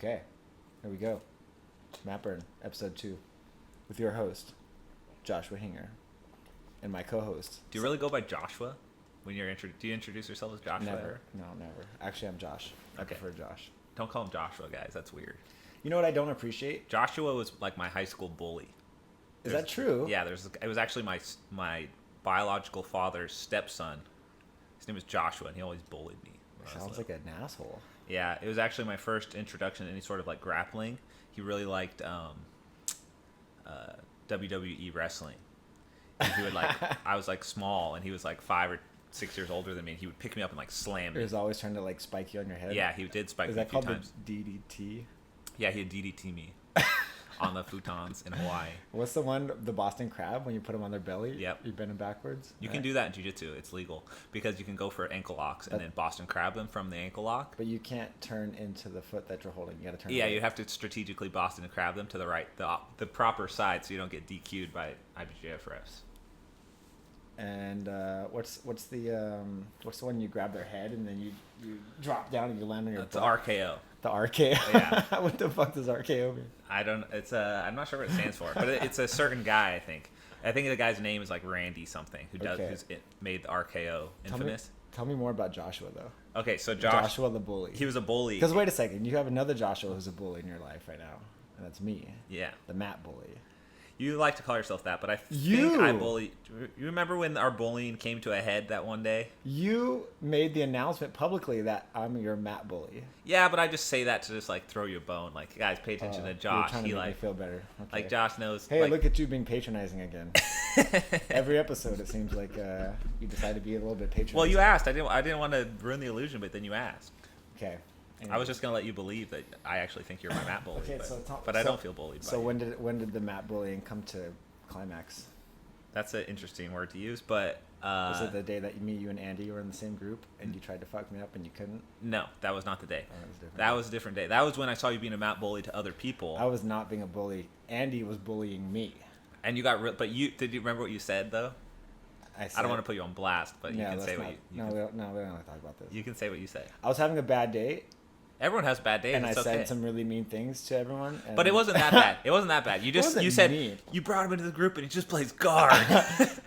Okay, here we go. Matt Burn, episode 2, with your host, Joshua Hinger, and my co-host. Do you really go by Joshua when you're do you introduce yourself as Joshua? Never. No, never. Actually, I'm Josh. I prefer Josh. Don't call him Joshua, guys. That's weird. You know what I don't appreciate? Joshua was like my high school bully. Is that true? Yeah, it was actually my biological father's stepson. His name was Joshua, and he always bullied me. Sounds like an asshole. Yeah, it was actually my first introduction to any sort of like grappling. He really liked WWE wrestling. And he would like, I was like small, and he was like 5 or 6 years older than me. And he would pick me up and like slam me. He was always trying to like spike you on your head. Yeah, he did spike Is me a that few called times. the DDT? Yeah, he'd DDT me on the futons in Hawaii. What's the one, the Boston Crab, when you put them on their belly? Yep. You bend them backwards? You can do that in jiu-jitsu. It's legal because you can go for ankle locks and then Boston crab them from the ankle lock. But you can't turn into the foot that you're holding. You got to turn. Yeah, you have to strategically Boston crab them to the right, the proper side, so you don't get DQ'd by IBJJF refs. And what's the one you grab their head and then you drop down and you land on your It's butt? RKO. The RKO. Yeah. What the fuck does RKO mean? I don't. I'm not sure what it stands for, but it's a certain guy. I think the guy's name is like Randy something who's made the RKO infamous. Tell me more about Joshua though. Okay, so Joshua the bully. He was a bully. Because wait a second, you have another Joshua who's a bully in your life right now, and that's me. Yeah. The Matt bully. You like to call yourself that, but I think I bully. You remember when our bullying came to a head that one day? You made the announcement publicly that I'm your Matt bully. Yeah, but I just say that to just like throw you a bone. Like, guys, pay attention to Josh. You're trying to make me feel better. Okay. Like Josh knows. Hey, like, look at you being patronizing again. Every episode, it seems like you decide to be a little bit patronizing. Well, you asked. I didn't want to ruin the illusion, but then you asked. Okay. I was just gonna let you believe that I actually think you're my Matt bully. Okay, but I don't feel bullied. So by you. when did the Matt bullying come to climax? That's an interesting word to use, but was it the day that you and Andy were in the same group and you tried to fuck me up and you couldn't? No, that was not the day. Oh, that was a different day. That was when I saw you being a Matt bully to other people. I was not being a bully. Andy was bullying me. And you got but did you remember what you said though? I don't want to put you on blast, but you can say what you. We don't want to talk about this. You can say what you say. I was having a bad day. Everyone has bad days. And I said some really mean things to everyone. But it wasn't that bad. It wasn't that bad. You said mean. You brought him into the group and he just plays guard.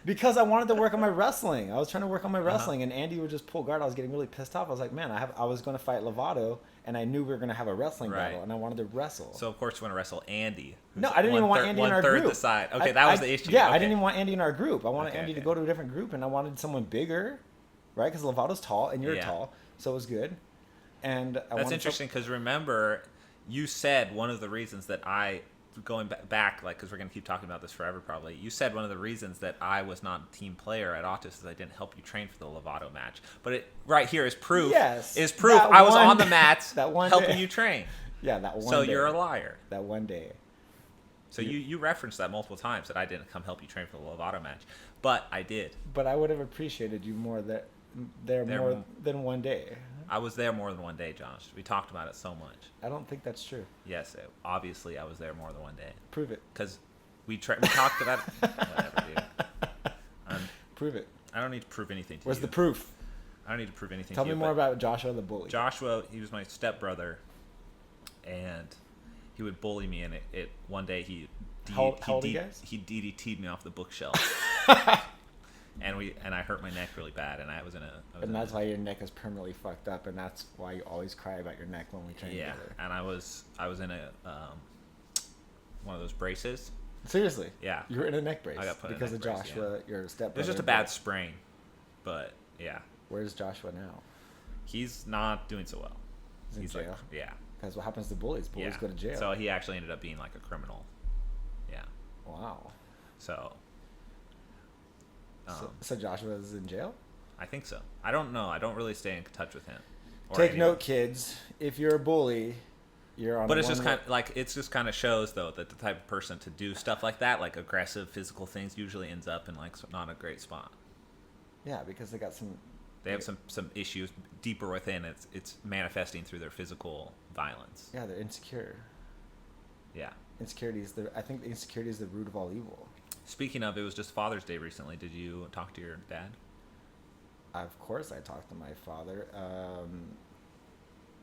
Because I wanted to work on my wrestling. I was trying to work on my wrestling, and Andy would just pull guard. I was getting really pissed off. I was like, man, I was going to fight Lovato, and I knew we were going to have a wrestling battle, and I wanted to wrestle. So of course you want to wrestle Andy. No, I didn't even want Andy in our group. The side. Okay, that was the issue. Yeah, okay. I didn't even want Andy in our group. I wanted Andy to go to a different group, and I wanted someone bigger, right? Because Lovato's tall, and you're tall, so it was good. And that's interesting because remember, you said one of the reasons that going back, like, because we're going to keep talking about this forever probably, you said one of the reasons that I was not a team player at Autos is I didn't help you train for the Lovato match. But it right here is proof. Yes. Is proof I was on the mats helping you train. Yeah, that one So day. you're a liar. That one day. So you referenced that multiple times that I didn't come help you train for the Lovato match. But I did. But I would have appreciated you more more than one day. I was there more than one day, Josh. We talked about it so much. I don't think that's true. Yes, obviously I was there more than one day. Prove it. Because we talked about it. Whatever, dude. Prove it. I don't need to prove anything to you. Where's the proof? I don't need to prove anything Tell to you. me more about Joshua the bully. Joshua, he was my stepbrother, and he would bully me. And it one day he DDT'd me off the bookshelf. And I hurt my neck really bad, and and that's why your neck is permanently fucked up, and that's why you always cry about your neck when we train together. Yeah, and I was in a one of those braces. Seriously? Yeah. You were in a neck brace. I got put because in a neck brace, Joshua, your stepbrother. It was just a bad sprain, but yeah. Where's Joshua now? He's not doing so well. He's in jail? Yeah. Because what happens to bullies? Bullies go to jail. So he actually ended up being like a criminal. Yeah. Wow. So Joshua is in jail? I think so. I don't know. I don't really stay in touch with him. Take note, kids. If you're a bully, you're on. But it's just kind of shows though that the type of person to do stuff like that, like aggressive physical things, usually ends up in like not a great spot. Yeah, because they got some. They have some issues deeper within. It's manifesting through their physical violence. Yeah, they're insecure. Yeah. Insecurities. I think insecurity is the root of all evil. Speaking of, it was just Father's Day recently. Did you talk to your dad? Of course I talked to my father.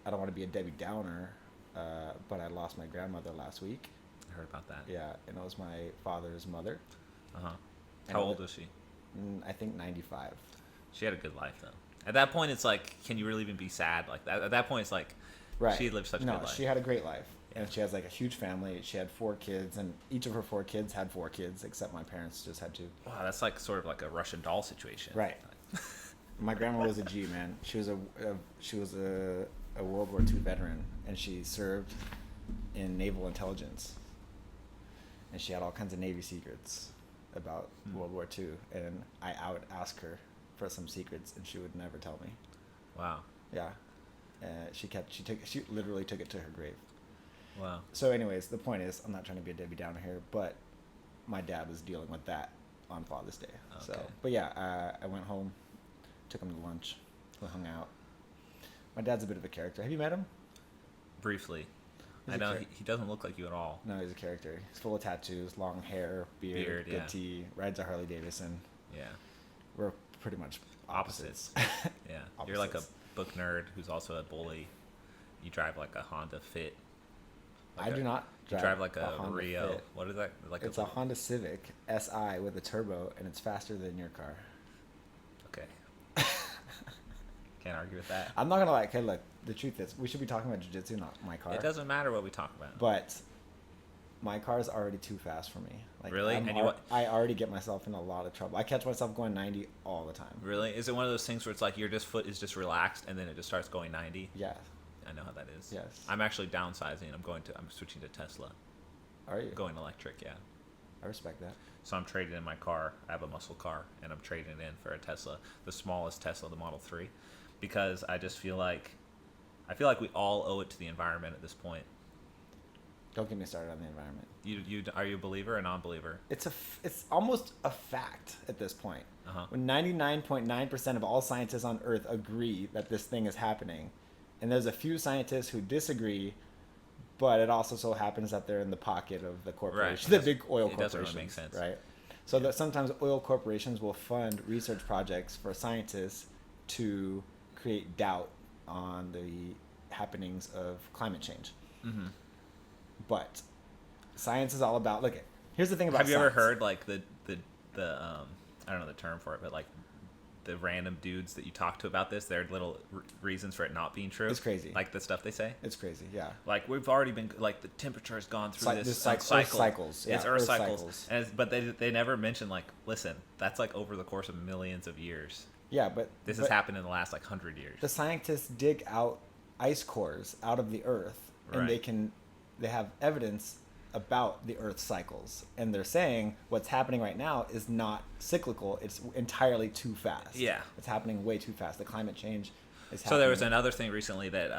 I don't want to be a Debbie Downer, but I lost my grandmother last week. I heard about that. Yeah, and it was my father's mother. Uh-huh. How old was she? I think 95. She had a good life, though. At that point, it's like, can you really even be sad like that? At that point, it's like, right. She lived such a good life. No, she had a great life. And she has like a huge family. She had 4 kids, and each of her 4 kids had 4 kids, except my parents just had 2. Wow, that's like sort of like a Russian doll situation. Right. My grandma was a G, man. She was a World War II veteran, and she served in naval intelligence. And she had all kinds of Navy secrets about World War II. And I would ask her for some secrets, and she would never tell me. Wow. Yeah. She literally took it to her grave. Wow. So anyways, the point is, I'm not trying to be a Debbie Downer here, but my dad was dealing with that on Father's Day. Okay. So, but yeah, I went home, took him to lunch, we hung out. My dad's a bit of a character. Have you met him? Briefly. I know he doesn't look like you at all. No, he's a character. He's full of tattoos, long hair, beard good tea, rides a Harley Davidson. Yeah. We're pretty much opposites. Yeah. Opposites. You're like a book nerd who's also a bully. You drive like a Honda Fit. I do not drive like a Honda Rio. Fit. What is that? Like it's a Honda Civic SI with a turbo, and it's faster than your car. Okay. Can't argue with that. I'm not gonna lie. Okay, look. The truth is, we should be talking about jiu-jitsu, not my car. It doesn't matter what we talk about. But my car is already too fast for me. Like, really? I already get myself in a lot of trouble. I catch myself going 90 all the time. Really? Is it one of those things where it's like your foot is just relaxed and then it just starts going 90? Yeah. I know how that is. Yes. I'm actually downsizing. I'm switching to Tesla. Are you? Going electric, yeah. I respect that. So I'm trading in my car. I have a muscle car, and I'm trading it in for a Tesla, the smallest Tesla, the Model 3, because I just feel like we all owe it to the environment at this point. Don't get me started on the environment. Are you a believer or a non-believer? It's almost a fact at this point. Uh-huh. When 99.9% of all scientists on Earth agree that this thing is happening, and there's a few scientists who disagree, but it also so happens that they're in the pocket of the corporation, the big oil corporations. It doesn't really make sense, right? So that sometimes oil corporations will fund research projects for scientists to create doubt on the happenings of climate change. Mm-hmm. But science is all about. Look, here's the thing about. Have you science. ever heard like the I don't know the term for it, but like the random dudes that you talk to about this, their little reasons for it not being true? It's crazy. Like the stuff they say. It's crazy. Yeah. Like we've already been like the temperature has gone through this cycle. Earth cycles. Yeah, it's Earth cycles. But they never mention like, listen, that's like over the course of millions of years. Yeah, but this has happened in the last like 100 years. The scientists dig out ice cores out of the Earth, and they have evidence about the Earth's cycles, and they're saying what's happening right now is not cyclical; it's entirely too fast. Yeah, it's happening way too fast. The climate change is happening. So there was another thing recently that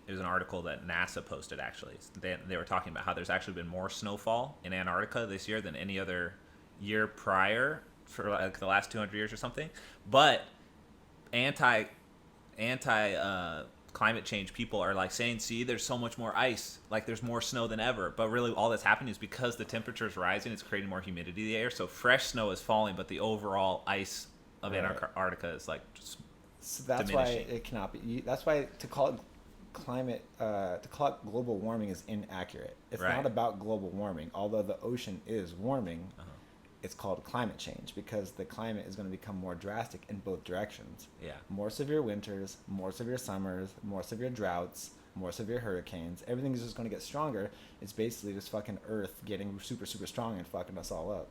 it was an article that NASA posted. Actually, they were talking about how there's actually been more snowfall in Antarctica this year than any other year prior for like the last 200 years or something. But anti climate change people are like saying, see, there's so much more ice, like there's more snow than ever, but really all that's happening is because the temperature is rising, it's creating more humidity in the air, so fresh snow is falling, but the overall ice of Antarctica is like just that's diminishing. Why it cannot be. That's why to call it global warming is inaccurate. It's not about global warming, although the ocean is warming. It's called climate change because the climate is going to become more drastic in both directions. Yeah. More severe winters, more severe summers, more severe droughts, more severe hurricanes. Everything is just going to get stronger. It's basically just fucking Earth getting super, super strong and fucking us all up.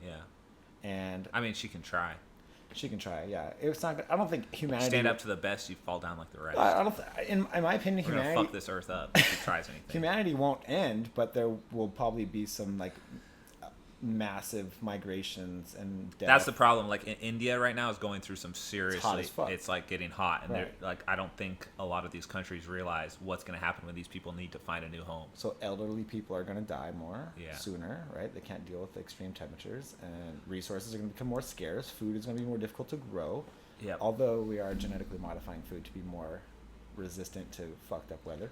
Yeah. And I mean, she can try. She can try, yeah. It's not. I don't think humanity. Stand up to the best, you fall down like the rest. I don't. In my opinion, we're humanity. Gonna fuck this Earth up if she tries anything. Humanity won't end, but there will probably be some like massive migrations and death. That's the problem. Like in India right now is going through some seriously. It's hot as fuck. It's like getting hot, and they're like, I don't think a lot of these countries realize what's going to happen when these people need to find a new home. So elderly people are going to die more sooner, right? They can't deal with extreme temperatures, and resources are going to become more scarce. Food is going to be more difficult to grow. Yeah. Although we are genetically modifying food to be more resistant to fucked up weather.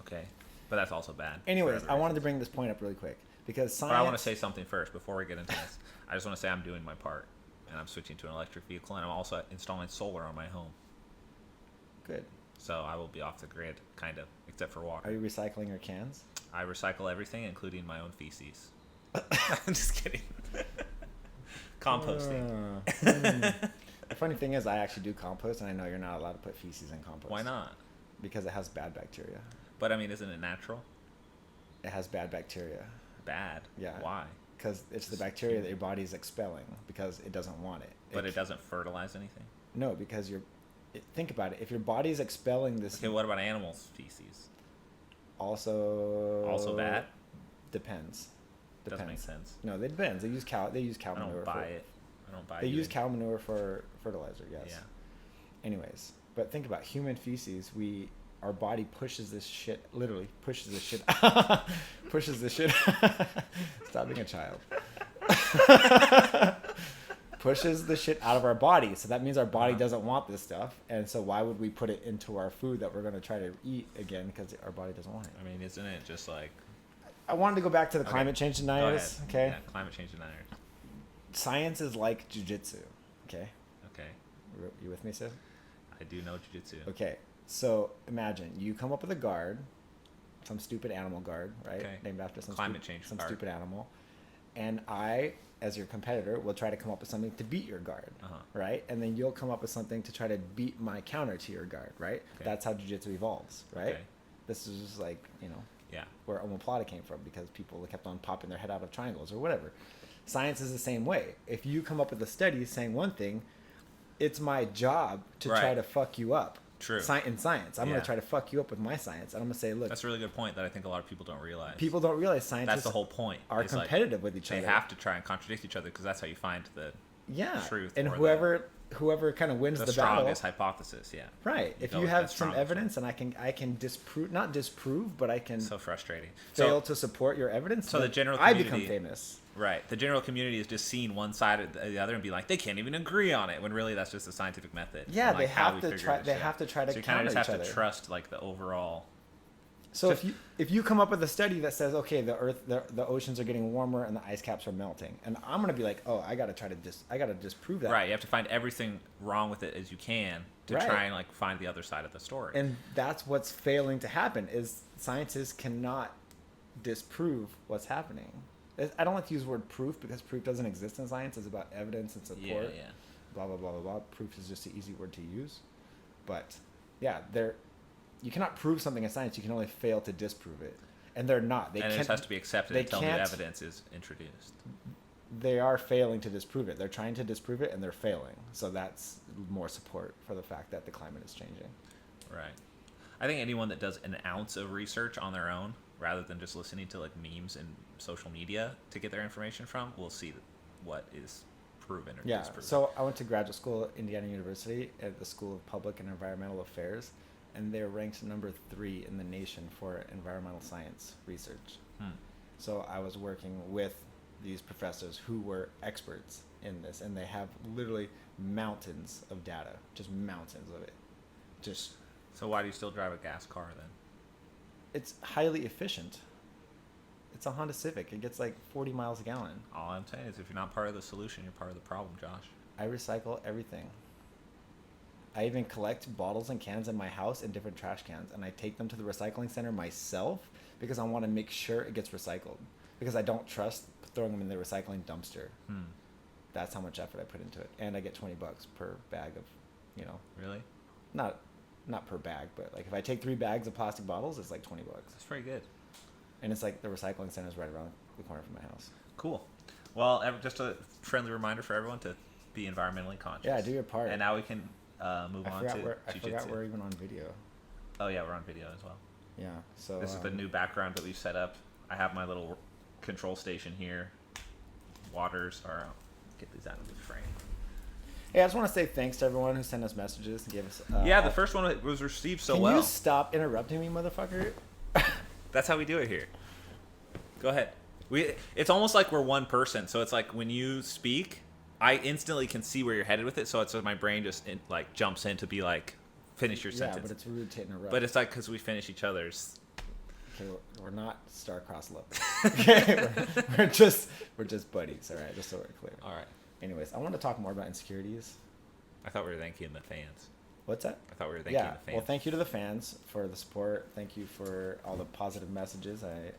Okay, but that's also bad. Anyways, I wanted to bring this point up really quick. Because science... But I want to say something first before we get into this. I just want to say I'm doing my part, and I'm switching to an electric vehicle, and I'm also installing solar on my home. Good. So I will be off the grid, kind of, except for water. Are you recycling your cans? I recycle everything, including my own feces. I'm just kidding. Composting. The funny thing is, I actually do compost, and I know you're not allowed to put feces in compost. Why not? Because it has bad bacteria. But I mean, isn't it natural? It has bad bacteria. Bad? Yeah. Why? Because it's the bacteria that your body's expelling because it doesn't want it. But it doesn't fertilize anything? No, because think about it. If your body's expelling this... Okay, what about animals' feces? Also bad? Depends. Doesn't make sense. No, it depends. They use cow manure. I don't buy it. They use cow manure for fertilizer, yes. Yeah. Anyways, but think about human feces. Our body pushes this shit, literally pushes this shit, pushes this shit. Stop being a child. Pushes the shit out of our body. So that means our body doesn't want this stuff. And so why would we put it into our food that we're going to try to eat again because our body doesn't want it? I mean, isn't it just like... I wanted to go back to the climate change deniers. Okay. Yeah, climate change deniers. Science is like jujitsu. Okay. Okay. You with me, Sid? I do know jujitsu. Okay. So imagine you come up with a guard, some stupid animal guard, right? Okay. Named after some climate change some guard. stupid animal. And I, as your competitor, will try to come up with something to beat your guard, right? And then you'll come up with something to try to beat my counter to your guard, right? Okay. That's how jiu-jitsu evolves, right? Okay. This is just like, Yeah. where omoplata came from because people kept on popping their head out of triangles or whatever. Science is the same way. If you come up with a study saying one thing, it's my job to try to fuck you up. True. In science. I'm going to try to fuck you up with my science. And I'm going to say, look. That's a really good point that I think a lot of people don't realize. People don't realize scientists That's the whole point. Are competitive with each other. They have to try and contradict each other because that's how you find the truth. And whoever kind of wins the battle. strongest hypothesis, yeah. Right. If you have some evidence and I can disprove, not disprove, but I can. So frustrating. Fail to support your evidence. So the general community, I become famous. Right. The general community is just seeing one side or the other and be like, they can't even agree on it, when really that's just a scientific method. Yeah, and, they have to try. They have to try to. So you kind of just have to trust like the overall. So if you come up with a study that says, okay, the oceans are getting warmer and the ice caps are melting, and I'm gonna be like, oh, I gotta disprove that. Right. You have to find everything wrong with it as you can to try and like find the other side of the story. And that's what's failing to happen is scientists cannot disprove what's happening. I don't like to use the word proof because proof doesn't exist in science. It's about evidence and support. Yeah. Blah blah blah blah blah. Proof is just an easy word to use, but yeah, you cannot prove something in science. You can only fail to disprove it, and they're not. And it just has to be accepted until new evidence is introduced. They are failing to disprove it. They're trying to disprove it, and they're failing. So that's more support for the fact that the climate is changing. Right. I think anyone that does an ounce of research on their own, rather than just listening to like memes and social media to get their information from, will see what is proven or disproven. So I went to graduate school at Indiana University at the School of Public and Environmental Affairs, and they're ranked number 3 in the nation for environmental science research. So I was working with these professors who were experts in this, and they have literally mountains of data, just mountains of it. So why do you still drive a gas car then? It's highly efficient. It's a Honda Civic. It gets like 40 miles a gallon. All I'm saying is if you're not part of the solution, you're part of the problem, Josh. I recycle everything. I even collect bottles and cans in my house in different trash cans, and I take them to the recycling center myself because I want to make sure it gets recycled. Because I don't trust throwing them in the recycling dumpster. That's how much effort I put into it. And I get $20 per bag of, Really? Not per bag, but like if I take 3 bags of plastic bottles, it's like $20. That's pretty good. And it's like the recycling center is right around the corner from my house. Cool. Well, just a friendly reminder for everyone to be environmentally conscious. Yeah, do your part. And now we can move on to jiu-jitsu. I forgot we're even on video. Oh yeah, we're on video as well. Yeah. So this is the new background that we've set up. I have my little control station here. Get these out of the frame. Hey, I just want to say thanks to everyone who sent us messages and gave us. The first one was received so well. Can you stop interrupting me, motherfucker? That's how we do it here. Go ahead. It's almost like we're one person. So it's like when you speak, I instantly can see where you're headed with it. So it's like my brain just jumps in to be like, finish your sentence. Yeah, but it's rude to interrupt. But it's like because we finish each other's. Okay, we're not star-crossed lovers. Okay, we're just buddies. All right, just so we're clear. All right. Anyways, I want to talk more about insecurities. I thought we were thanking the fans. What's that? I thought we were thanking the fans. Well, thank you to the fans for the support. Thank you for all the positive messages. I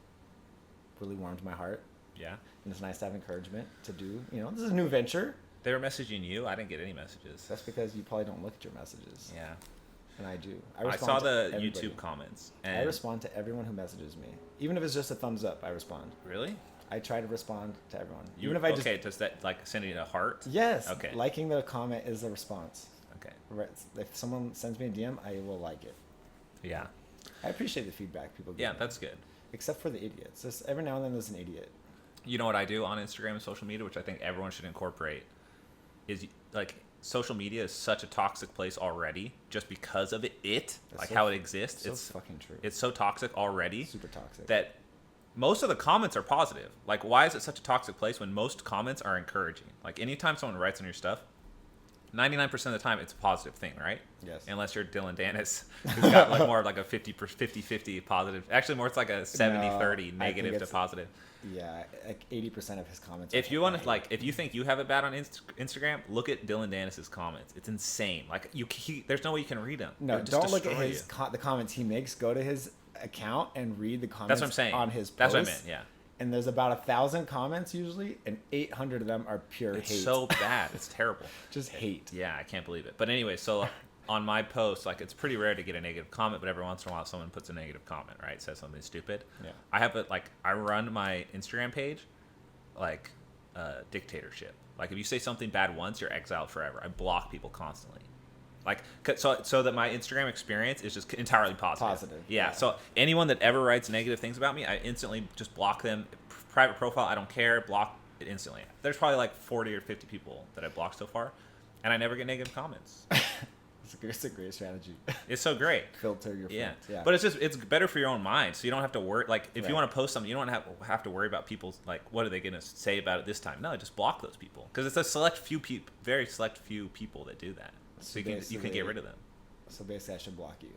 really warmed my heart. Yeah. And it's nice to have encouragement to do. This is a new venture. They were messaging you. I didn't get any messages. That's because you probably don't look at your messages. Yeah. And I do. I saw the YouTube comments. And I respond to everyone who messages me. Even if it's just a thumbs up, I respond. Really? I try to respond to everyone. Does that like sending a heart? Yes. Okay. Liking the comment is a response. Okay. Right. If someone sends me a DM, I will like it. Yeah. I appreciate the feedback people give. Yeah, me. That's good. Except for the idiots. Just every now and then there's an idiot. You know what I do on Instagram and social media, which I think everyone should incorporate, is like social media is such a toxic place already just because of how it exists. It's fucking true. It's so toxic already. Super toxic. That most of the comments are positive. Like, why is it such a toxic place when most comments are encouraging? Like, anytime someone writes on your stuff, 99% of the time it's a positive thing, right? Yes. Unless you're Dylan Dennis, who's got like more of like a 50-50 positive. Actually, more it's like a 70-30 negative to positive. Yeah, like 80% of his comments. If you want to, if you think you have it bad on Instagram, look at Dylan Dennis's comments. It's insane. Like, there's no way you can read them. No, don't look at the comments he makes. Go to his account and read the comments. That's what I'm saying. On his post. That's what I meant. Yeah. And there's about 1,000 comments usually, and 800 of them are pure hate. It's so bad. It's terrible. Just hate. Yeah, I can't believe it. But anyway, so on my post, like, it's pretty rare to get a negative comment, but every once in a while someone puts a negative comment, right? Says something stupid. Yeah. I run my Instagram page like dictatorship. Like, if you say something bad once, you're exiled forever. I block people constantly. Like, so that my Instagram experience is just entirely positive. Yeah. So anyone that ever writes negative things about me, I instantly just block them. Private profile, I don't care. Block it instantly. There's probably like 40 or 50 people that I've blocked so far, and I never get negative comments. It's a great strategy. It's so great. Filter your friends. Yeah. But it's better for your own mind, so you don't have to worry. Like, if you want to post something, you don't have to worry about people's, like, what are they going to say about it this time? No, just block those people, because it's a very select few people that do that. So you can get rid of them. So basically, I should block you.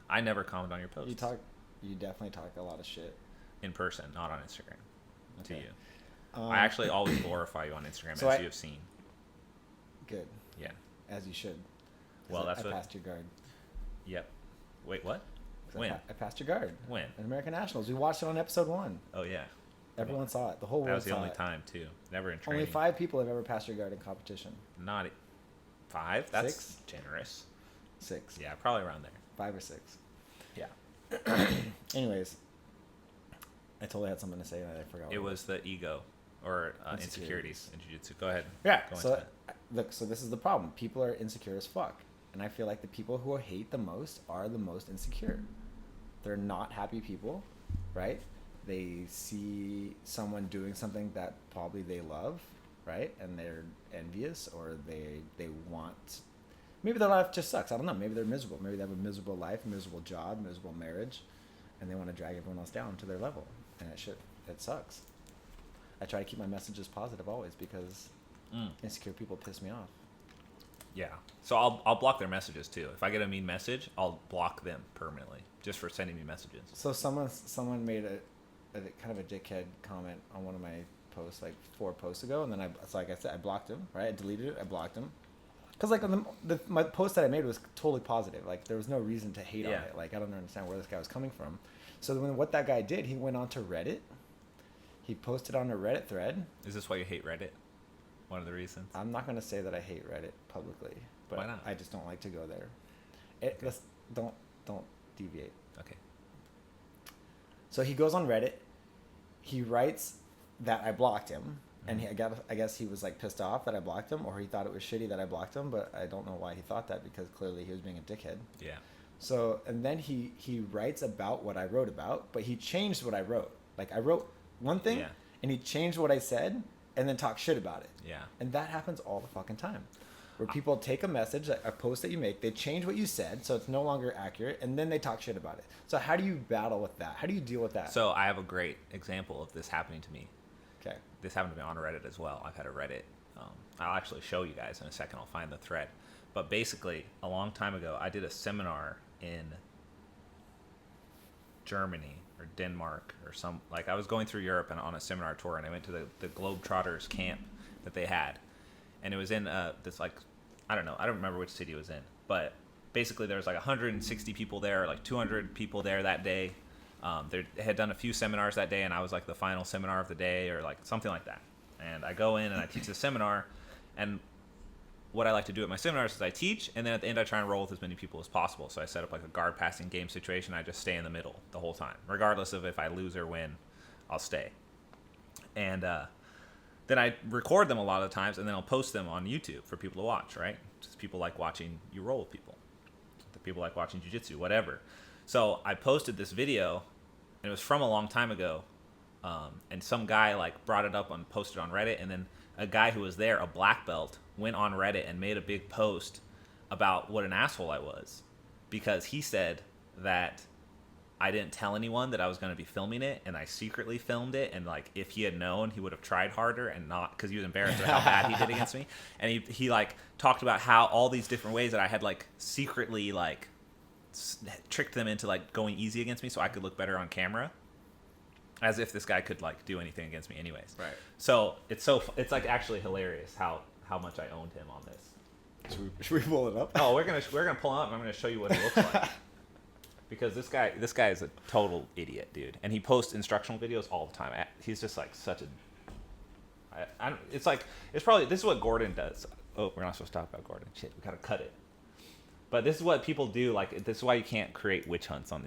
I never comment on your posts. You definitely talk a lot of shit. In person, not on Instagram. Okay. To you. I actually always glorify you on Instagram, as you have seen. Good. Yeah. As you should. Well, I passed your guard. Yep. Wait, what? When? I passed your guard. When? At American Nationals. We watched it on episode 1. Oh, yeah. Everyone saw it. The whole world saw it. That was the only time, too. Never in training. Only 5 people have ever passed your guard in competition. Not 5? That's 6? Generous. 6. Yeah, probably around there. 5 or 6. Yeah. Anyways, I totally had something to say and I forgot. It was the ego or insecurities in jiu-jitsu. Go ahead. Yeah. So look, so this is the problem. People are insecure as fuck, and I feel like the people who hate the most are the most insecure. They're not happy people, right? They see someone doing something that probably they love, right? And they're envious, or they want. Maybe their life just sucks. I don't know. Maybe they're miserable. Maybe they have a miserable life, miserable job, miserable marriage, and they want to drag everyone else down to their level. And it sucks. I try to keep my messages positive always, because insecure people piss me off. Yeah. So I'll block their messages too. If I get a mean message, I'll block them permanently just for sending me messages. So someone made a kind of a dickhead comment on one of my posts like 4 posts ago, and then like I said, I blocked him. Right? I deleted it. I blocked him. Because like my post that I made was totally positive. Like, there was no reason to hate on it. Like, I don't understand where this guy was coming from. So what that guy did, he went on to Reddit. He posted on a Reddit thread. Is this why you hate Reddit? One of the reasons? I'm not going to say that I hate Reddit publicly, but why not? I just don't like to go there. Don't deviate. Okay. So he goes on Reddit. He writes that I blocked him. And I guess he was like pissed off that I blocked him, or he thought it was shitty that I blocked him, but I don't know why he thought that, because clearly he was being a dickhead. Yeah. So, and then he writes about what I wrote about, but he changed what I wrote. Like, I wrote one thing, and he changed what I said, and then talk shit about it. Yeah. And that happens all the fucking time. Where people take a message, a post that you make, they change what you said, so it's no longer accurate, and then they talk shit about it. So how do you battle with that? How do you deal with that? So I have a great example of this happening to me. Okay. This happened to me on Reddit as well. I've had a Reddit. I'll actually show you guys in a second. I'll find the thread. But basically, a long time ago, I did a seminar in Germany or Denmark or I was going through Europe and on a seminar tour, and I went to the Globetrotters camp that they had. And it was in this, like, I don't know. I don't remember which city it was in. But basically there was like 160 people there, like 200 people there that day. They had done a few seminars that day, and I was like the final seminar of the day, or like something like that. And I go in and I teach the seminar, and what I like to do at my seminars is I teach, and then at the end I try and roll with as many people as possible. So I set up like a guard passing game situation. I just stay in the middle the whole time, regardless of if I lose or win. I'll stay. And then I record them a lot of times, and then I'll post them on YouTube for people to watch, right? Just people like watching you roll with people. The people like watching jiu-jitsu, whatever. So I posted this video, and it was from a long time ago, and some guy like brought it up and posted on Reddit, and then a guy who was there, a black belt, went on Reddit and made a big post about what an asshole I was, because he said that I didn't tell anyone that I was going to be filming it, and I secretly filmed it, and like if he had known, he would have tried harder, and not, because he was embarrassed at how bad he did against me. And he like talked about how all these different ways that I had like secretly like tricked them into like going easy against me so I could look better on camera, as if this guy could like do anything against me anyways. Right. So it's like actually hilarious how much I owned him on this. Should we pull it up? Oh, we're gonna pull him up, and I'm gonna show you what he looks like. Because this guy is a total idiot, dude, and he posts instructional videos all the time. He's just like such a. It's probably this is what Gordon does. Oh, we're not supposed to talk about Gordon. Shit, we gotta cut it. But this is what people do. Like, this is why you can't create witch hunts on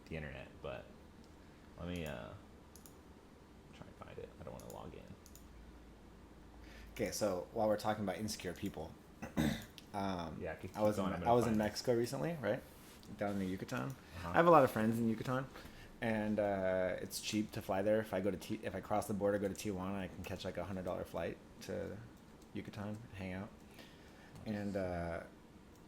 the internet. But let me try and find it. I don't want to log in. Okay, so while we're talking about insecure people, keep I was going. in Mexico recently, right? Down in the Yucatan. Uh-huh. I have a lot of friends in Yucatan, and it's cheap to fly there. If I cross the border, go to Tijuana, I can catch like $100 flight to Yucatan, hang out. And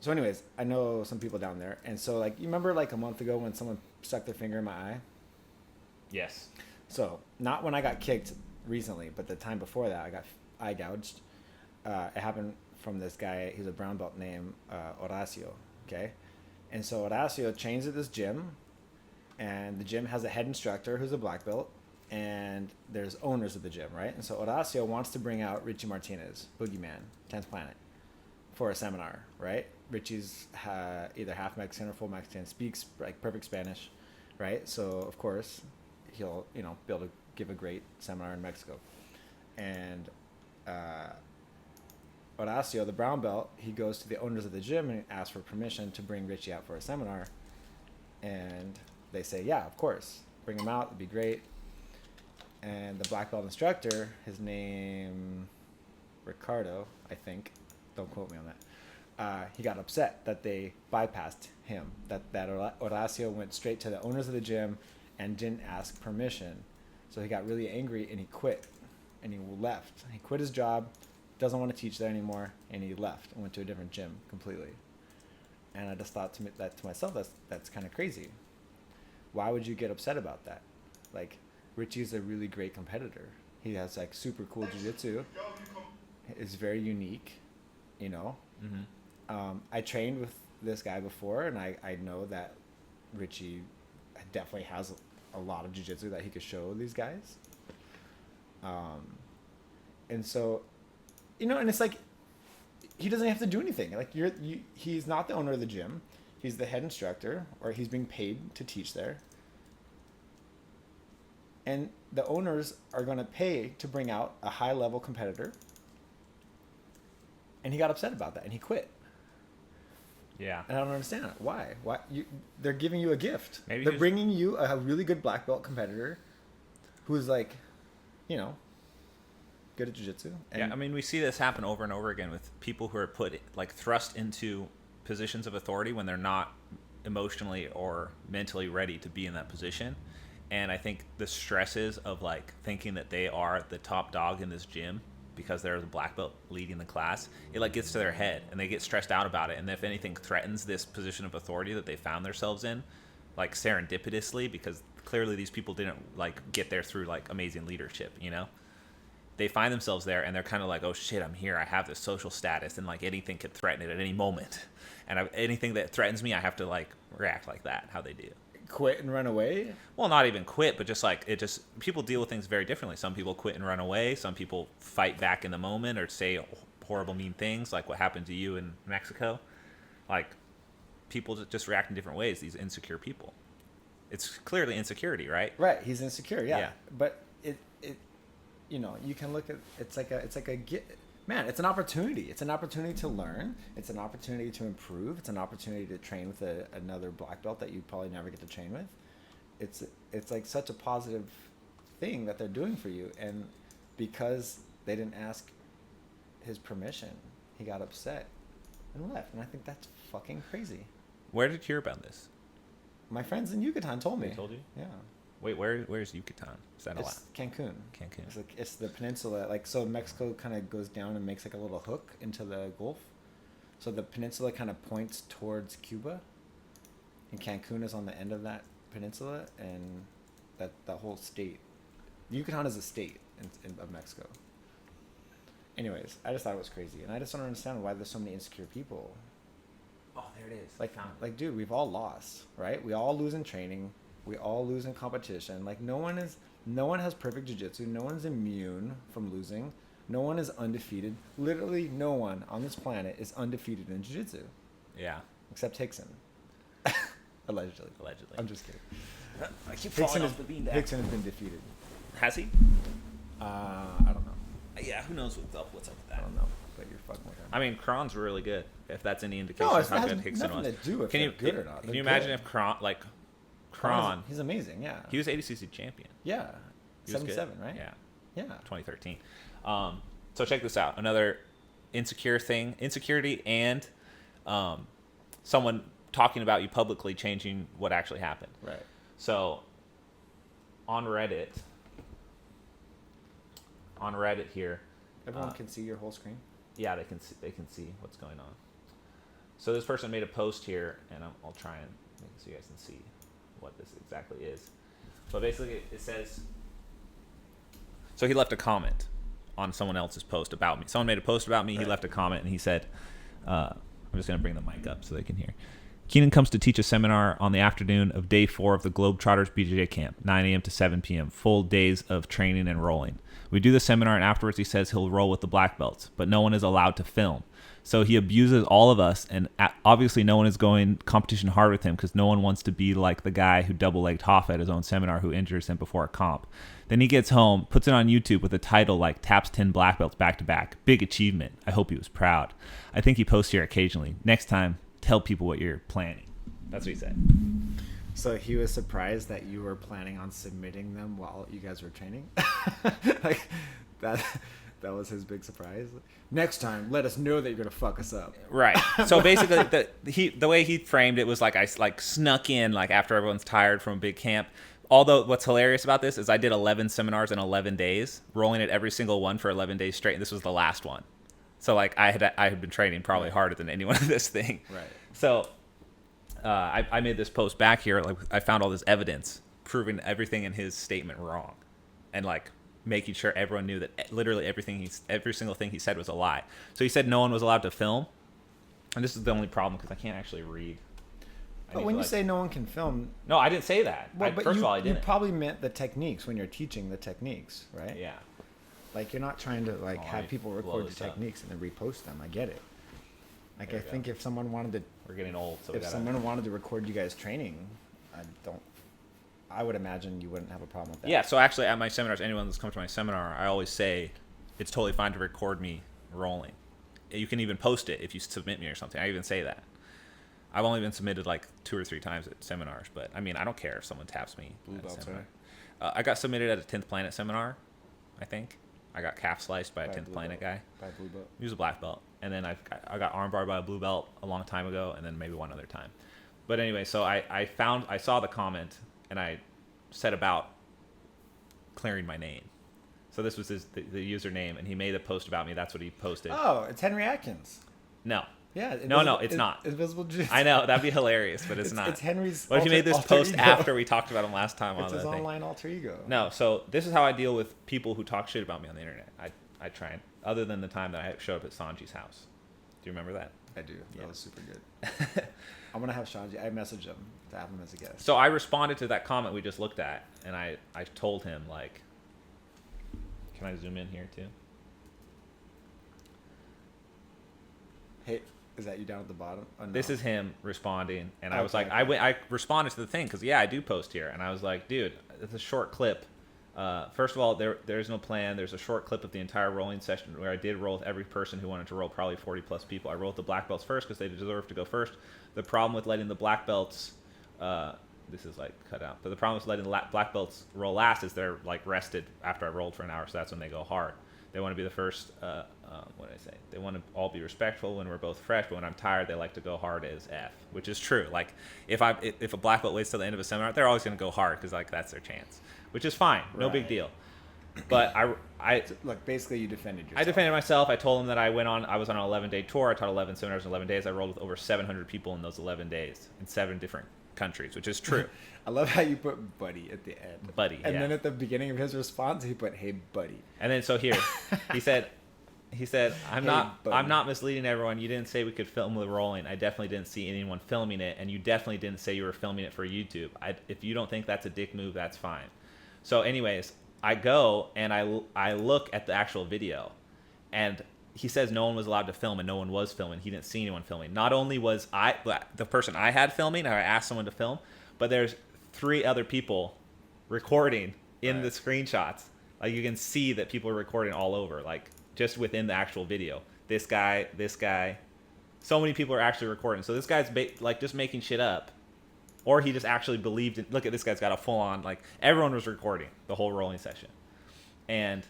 so anyways, I know some people down there, and so like, you remember like a month ago when someone stuck their finger in my eye? Yes. So not when I got kicked recently, but the time before that I got eye gouged. It happened from this guy. He's a brown belt named Horacio. Okay. And so Horacio trains at this gym, and the gym has a head instructor who's a black belt, and there's owners of the gym, right? And so Horacio wants to bring out Richie Martinez, Boogeyman, 10th Planet, for a seminar, right? Richie's either half Mexican or full Mexican, speaks like perfect Spanish, right? So of course he'll be able to give a great seminar in Mexico. And Horacio, the brown belt, he goes to the owners of the gym and asks for permission to bring Richie out for a seminar. And they say, yeah, of course. Bring him out. It'd be great. And the black belt instructor, his name, Ricardo, I think. Don't quote me on that. He got upset that they bypassed him. That Horacio went straight to the owners of the gym and didn't ask permission. So he got really angry and he quit. And he left. He quit his job. Doesn't want to teach there anymore, and he left and went to a different gym completely. And I just thought to myself, that's kind of crazy. Why would you get upset about that? Like, Richie's a really great competitor. He has like super cool jiu-jitsu. It's very unique, Mm-hmm. I trained with this guy before, and I know that Richie definitely has a lot of jiu-jitsu that he could show these guys. And so, and it's like, he doesn't have to do anything. Like, he's not the owner of the gym. He's the head instructor, or he's being paid to teach there. And the owners are going to pay to bring out a high-level competitor. And he got upset about that, and he quit. Yeah. And I don't understand it. Why? They're giving you a gift. Maybe they're bringing you a really good black belt competitor who's like, good at jiu-jitsu. Yeah, I mean, we see this happen over and over again with people who are thrust into positions of authority when they're not emotionally or mentally ready to be in that position. And I think the stresses of like thinking that they are the top dog in this gym because they're the black belt leading the class, it like gets to their head and they get stressed out about it. And if anything threatens this position of authority that they found themselves in, like serendipitously, because clearly these people didn't like get there through like amazing leadership, they find themselves there and they're kind of like, oh shit, I'm here. I have this social status, and like anything could threaten it at any moment. And anything that threatens me, I have to like react like that, how they do. Quit and run away? Well, not even quit, but just like people deal with things very differently. Some people quit and run away. Some people fight back in the moment or say horrible, mean things, like what happened to you in Mexico. Like, people just react in different ways. These insecure people. It's clearly insecurity, right? Right. He's insecure. Yeah. Yeah. But it you can look at it's like a man. It's an opportunity. It's an opportunity to learn. It's an opportunity to improve. It's an opportunity to train with another black belt that you probably never get to train with. It's like such a positive thing that they're doing for you, and because they didn't ask his permission, he got upset and left. And I think that's fucking crazy. Where did you hear about this? My friends in Yucatan told me. They told you? Yeah. Wait, where's Yucatan? Is that a lot? It's Cancun. Cancun. It's the peninsula. Like, so Mexico kind of goes down and makes like a little hook into the Gulf. So the peninsula kind of points towards Cuba, and Cancun is on the end of that peninsula, and that whole state. Yucatan is a state of Mexico. Anyways, I just thought it was crazy, and I just don't understand why there's so many insecure people. Oh, there it is. Like, dude, we've all lost, right? We all lose in training. We all lose in competition. Like, no one has perfect jiu-jitsu. No one's immune from losing. No one is undefeated. Literally, no one on this planet is undefeated in jiu-jitsu. Yeah. Except Hickson. Allegedly. I'm just kidding. I keep falling off the beanbag. Hickson has been defeated. Has he? I don't know. Yeah, who knows what's up with that? I don't know, but you're fucking with him. I mean, Kron's really good. If that's any indication No, of how it good has Hickson was. nothing to do with Can if you they're good or not. Can They're you imagine good. if Kron? He's amazing. Yeah. He was ADCC champion. Yeah. He was 77, good. right? Yeah. Yeah. 2013. So check this out. Another insecurity, and someone talking about you publicly changing what actually happened. Right. So on Reddit here, Everyone can see your whole screen. yeah, they can see what's going on. So this person made a post here, and I'll try and make it so you guys can see what this exactly is. So basically, it says. So he left a comment on someone else's post about me. Someone made a post about me. Right. He left a comment, and he said, "I'm just going to bring the mic up so they can hear." Keenan comes to teach a seminar on the afternoon of day 4 of the Globetrotters BJJ camp, 9 a.m. to 7 p.m., full days of training and rolling. We do the seminar, and afterwards he says he'll roll with the black belts, but no one is allowed to film. So he abuses all of us, and obviously no one is going competition hard with him because no one wants to be like the guy who double-legged Hoffa at his own seminar who injures him before a comp. Then he gets home, puts it on YouTube with a title like taps 10 black belts back-to-back. Big achievement. I hope he was proud. I think he posts here occasionally. Next time, tell people what you're planning. That's what he said. So he was surprised that you were planning on submitting them while you guys were training? Like, that was his big surprise. Next time, let us know that you're gonna fuck us up. Right. So basically, the way he framed it was like I snuck in like after everyone's tired from a big camp. Although what's hilarious about this is I did 11 seminars in 11 days, rolling at every single one for 11 days straight, and this was the last one. So like I had been training probably harder than anyone in this thing. Right. So I made this post back here. Like I found all this evidence proving everything in his statement wrong, and like making sure everyone knew that literally every single thing he said was a lie. So he said no one was allowed to film, and this is the only problem because I can't actually read. But when you say no one can film, no, I didn't say that. Well, First of all, I didn't. You probably meant the techniques when you're teaching the techniques, right? Yeah. Like you're not trying to like have people record the techniques and then repost them. I get it. Like I think if someone wanted to, we're getting old. So if someone wanted to record you guys training, I would imagine you wouldn't have a problem with that. Yeah. So actually, at my seminars, anyone that's come to my seminar, I always say it's totally fine to record me rolling. You can even post it if you submit me or something. I even say that. I've only been submitted like 2 or 3 times at seminars, but I mean, I don't care if someone taps me. Blue belt, I got submitted at a 10th Planet seminar, I think. I got calf sliced by a 10th Planet guy. By blue belt. He was a black belt. And then I got armbarred by a blue belt a long time ago, and then maybe one other time. But anyway, so I saw the comment, and I set about clearing my name. So this was the username, and he made a post about me. That's what he posted. Oh, it's Henry Atkins. No. Yeah. No, it's not. Invisible Jiu-Jitsu. I know, that'd be hilarious, but it's not. It's Henry's. What if he made this post ego? after we talked about him last time on it's the his thing? online alter ego. No, so this is how I deal with people who talk shit about me on the internet. I try and, other than the time that I showed up at Sanji's house. Do you remember that? I do. Yeah. That was super good. I'm going to have Shanji. I messaged him to have him as a guest. So I responded to that comment we just looked at, and I told him, like, can I zoom in here too? Hey, Is that you down at the bottom? Oh, no. This is him responding, and I was Okay. like, I responded to the thing because I do post here, and I was like, dude, it's a short clip. First of all, there's no plan. There's a short clip of the entire rolling session where I did roll with every person who wanted to roll, probably 40 plus people. I rolled the black belts first because they deserve to go first. The problem with letting the black belts, this is like cut out, but the problem with letting the black belts roll last is they're like rested after I rolled for an hour, so that's when they go hard. They want to be the first. What did I say? They want to all be respectful when we're both fresh, but when I'm tired, they like to go hard as F, which is true. Like if a black belt waits till the end of a seminar, they're always going to go hard because like that's their chance, which is fine, no big deal. But I look, basically you defended yourself. I defended myself. I told them that I was on an 11-day tour. I taught 11 seminars in 11 days. I rolled with over 700 people in those 11 days in 7 different countries, which is true. I love how you put buddy at the end. Buddy, and yeah. then at the beginning of his response, he put, "Hey, buddy." And then so here, he said, I'm Hey, buddy. I'm not misleading everyone. You didn't say we could film the rolling. I definitely didn't see anyone filming it, and you definitely didn't say you were filming it for YouTube. If you don't think that's a dick move, that's fine. So anyways, I go and I look at the actual video, and he says no one was allowed to film, and no one was filming. He didn't see anyone filming. Not only was the person I had filming, or I asked someone to film, but there's 3 other people recording in the screenshots. Like you can see that people are recording all over, like just within the actual video. This guy. So many people are actually recording. So this guy's like just making shit up. Or he just actually believed it. Look at this guy's got a full on, like everyone was recording the whole rolling session. And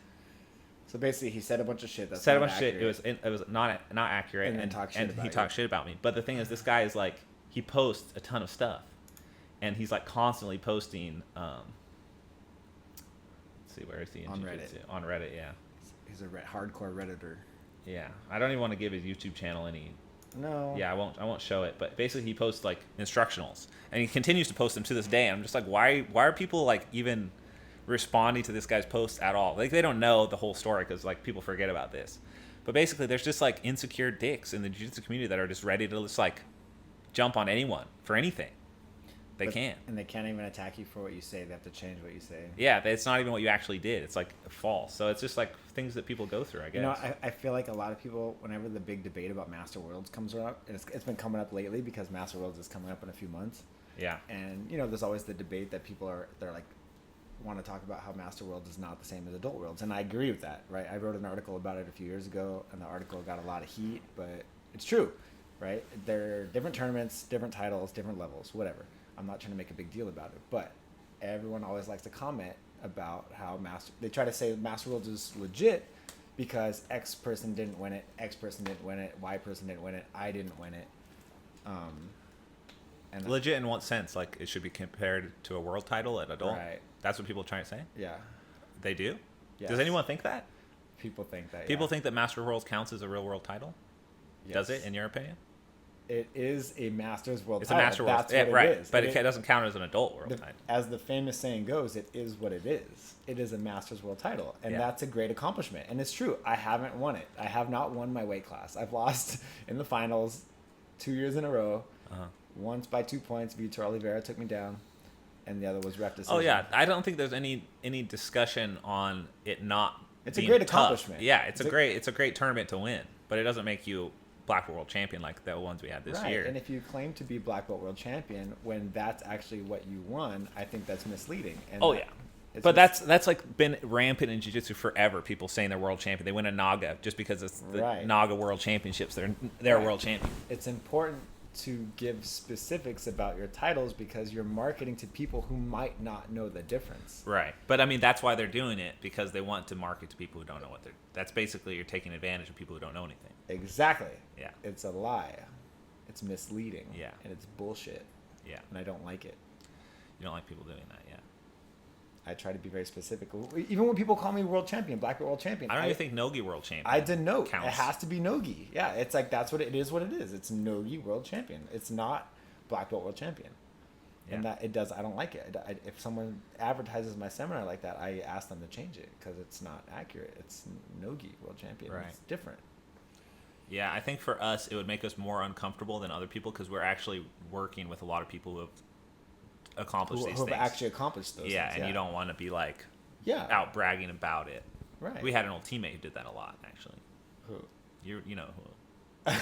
so basically he said a bunch of shit. It was not accurate. And he talked shit about me. But the thing is, this guy is like, he posts a ton of stuff. And he's like constantly posting, let's see, where is he? On Reddit. On Reddit, yeah. He's a hardcore Redditor. Yeah. I don't even want to give his YouTube channel any. No. Yeah, I won't show it. But basically he posts like instructionals. And he continues to post them to this day. And I'm just like, why are people like even responding to this guy's posts at all? Like they don't know the whole story because like people forget about this. But basically there's just like insecure dicks in the jiu-jitsu community that are just ready to just like jump on anyone for anything. They can't. And they can't even attack you for what you say. They have to change what you say. Yeah, it's not even what you actually did. It's like false. So it's just like things that people go through, I guess. You know, I feel like a lot of people, whenever the big debate about Master Worlds comes up, and it's been coming up lately because Master Worlds is coming up in a few months. Yeah. And, you know, there's always the debate that they're like, want to talk about how Master Worlds is not the same as Adult Worlds. And I agree with that, right? I wrote an article about it a few years ago, and the article got a lot of heat, but it's true, right? They're different tournaments, different titles, different levels, whatever. I'm not trying to make a big deal about it, but everyone always likes to comment about how they try to say Master Worlds is legit because X person didn't win it, X person didn't win it, Y person didn't win it, I didn't win it. And legit in what sense? Like it should be compared to a world title at adult? Right. That's what people are trying to say? Yeah. They do? Yes. Does anyone think that? People think that, People think that Master Worlds counts as a real world title? Yes. Does it, in your opinion? It is a Masters World It's title. a Master World. That's what right. it is. But it doesn't count as an adult world title. As the famous saying goes, it is what it is. It is a Masters World title. And that's a great accomplishment. And it's true. I haven't won it. I have not won my weight class. I've lost in the finals 2 years in a row. Once by 2 points. Vitor Oliveira took me down. And the other was ref decision. Oh, yeah. I don't think there's any discussion on it not It's a being great tough. accomplishment. Yeah, it's a great tournament to win. But it doesn't make you Black World Champion like the ones we had this year. And if you claim to be Black Belt World Champion when that's actually what you won, I think that's misleading. And but that's like been rampant in jiu-jitsu forever. People saying they're world champion. They win a Naga just because it's the Naga World Championships. They're world champion. It's important to give specifics about your titles because you're marketing to people who might not know the difference. Right. But I mean, that's why they're doing it, because they want to market to people who don't know what that's basically you're taking advantage of people who don't know anything. Exactly. Yeah. It's a lie. It's misleading. Yeah. And it's bullshit. Yeah. And I don't like it. You don't like people doing that, yeah. I try to be very specific. Even when people call me world champion, black belt world champion. I don't even think Nogi world champion. I denote. Counts. It has to be Nogi. Yeah, it's like that's what it is. What it is. It's Nogi world champion. It's not black belt world champion. Yeah. And that it does. I don't like it. If someone advertises my seminar like that, I ask them to change it because it's not accurate. It's Nogi world champion. Right. It's different. Yeah, I think for us, it would make us more uncomfortable than other people because we're actually working with a lot of people who have accomplished these things. Who have actually accomplished those things. Yeah, and you don't want to be like out bragging about it. Right. We had an old teammate who did that a lot, actually. Who? You know who.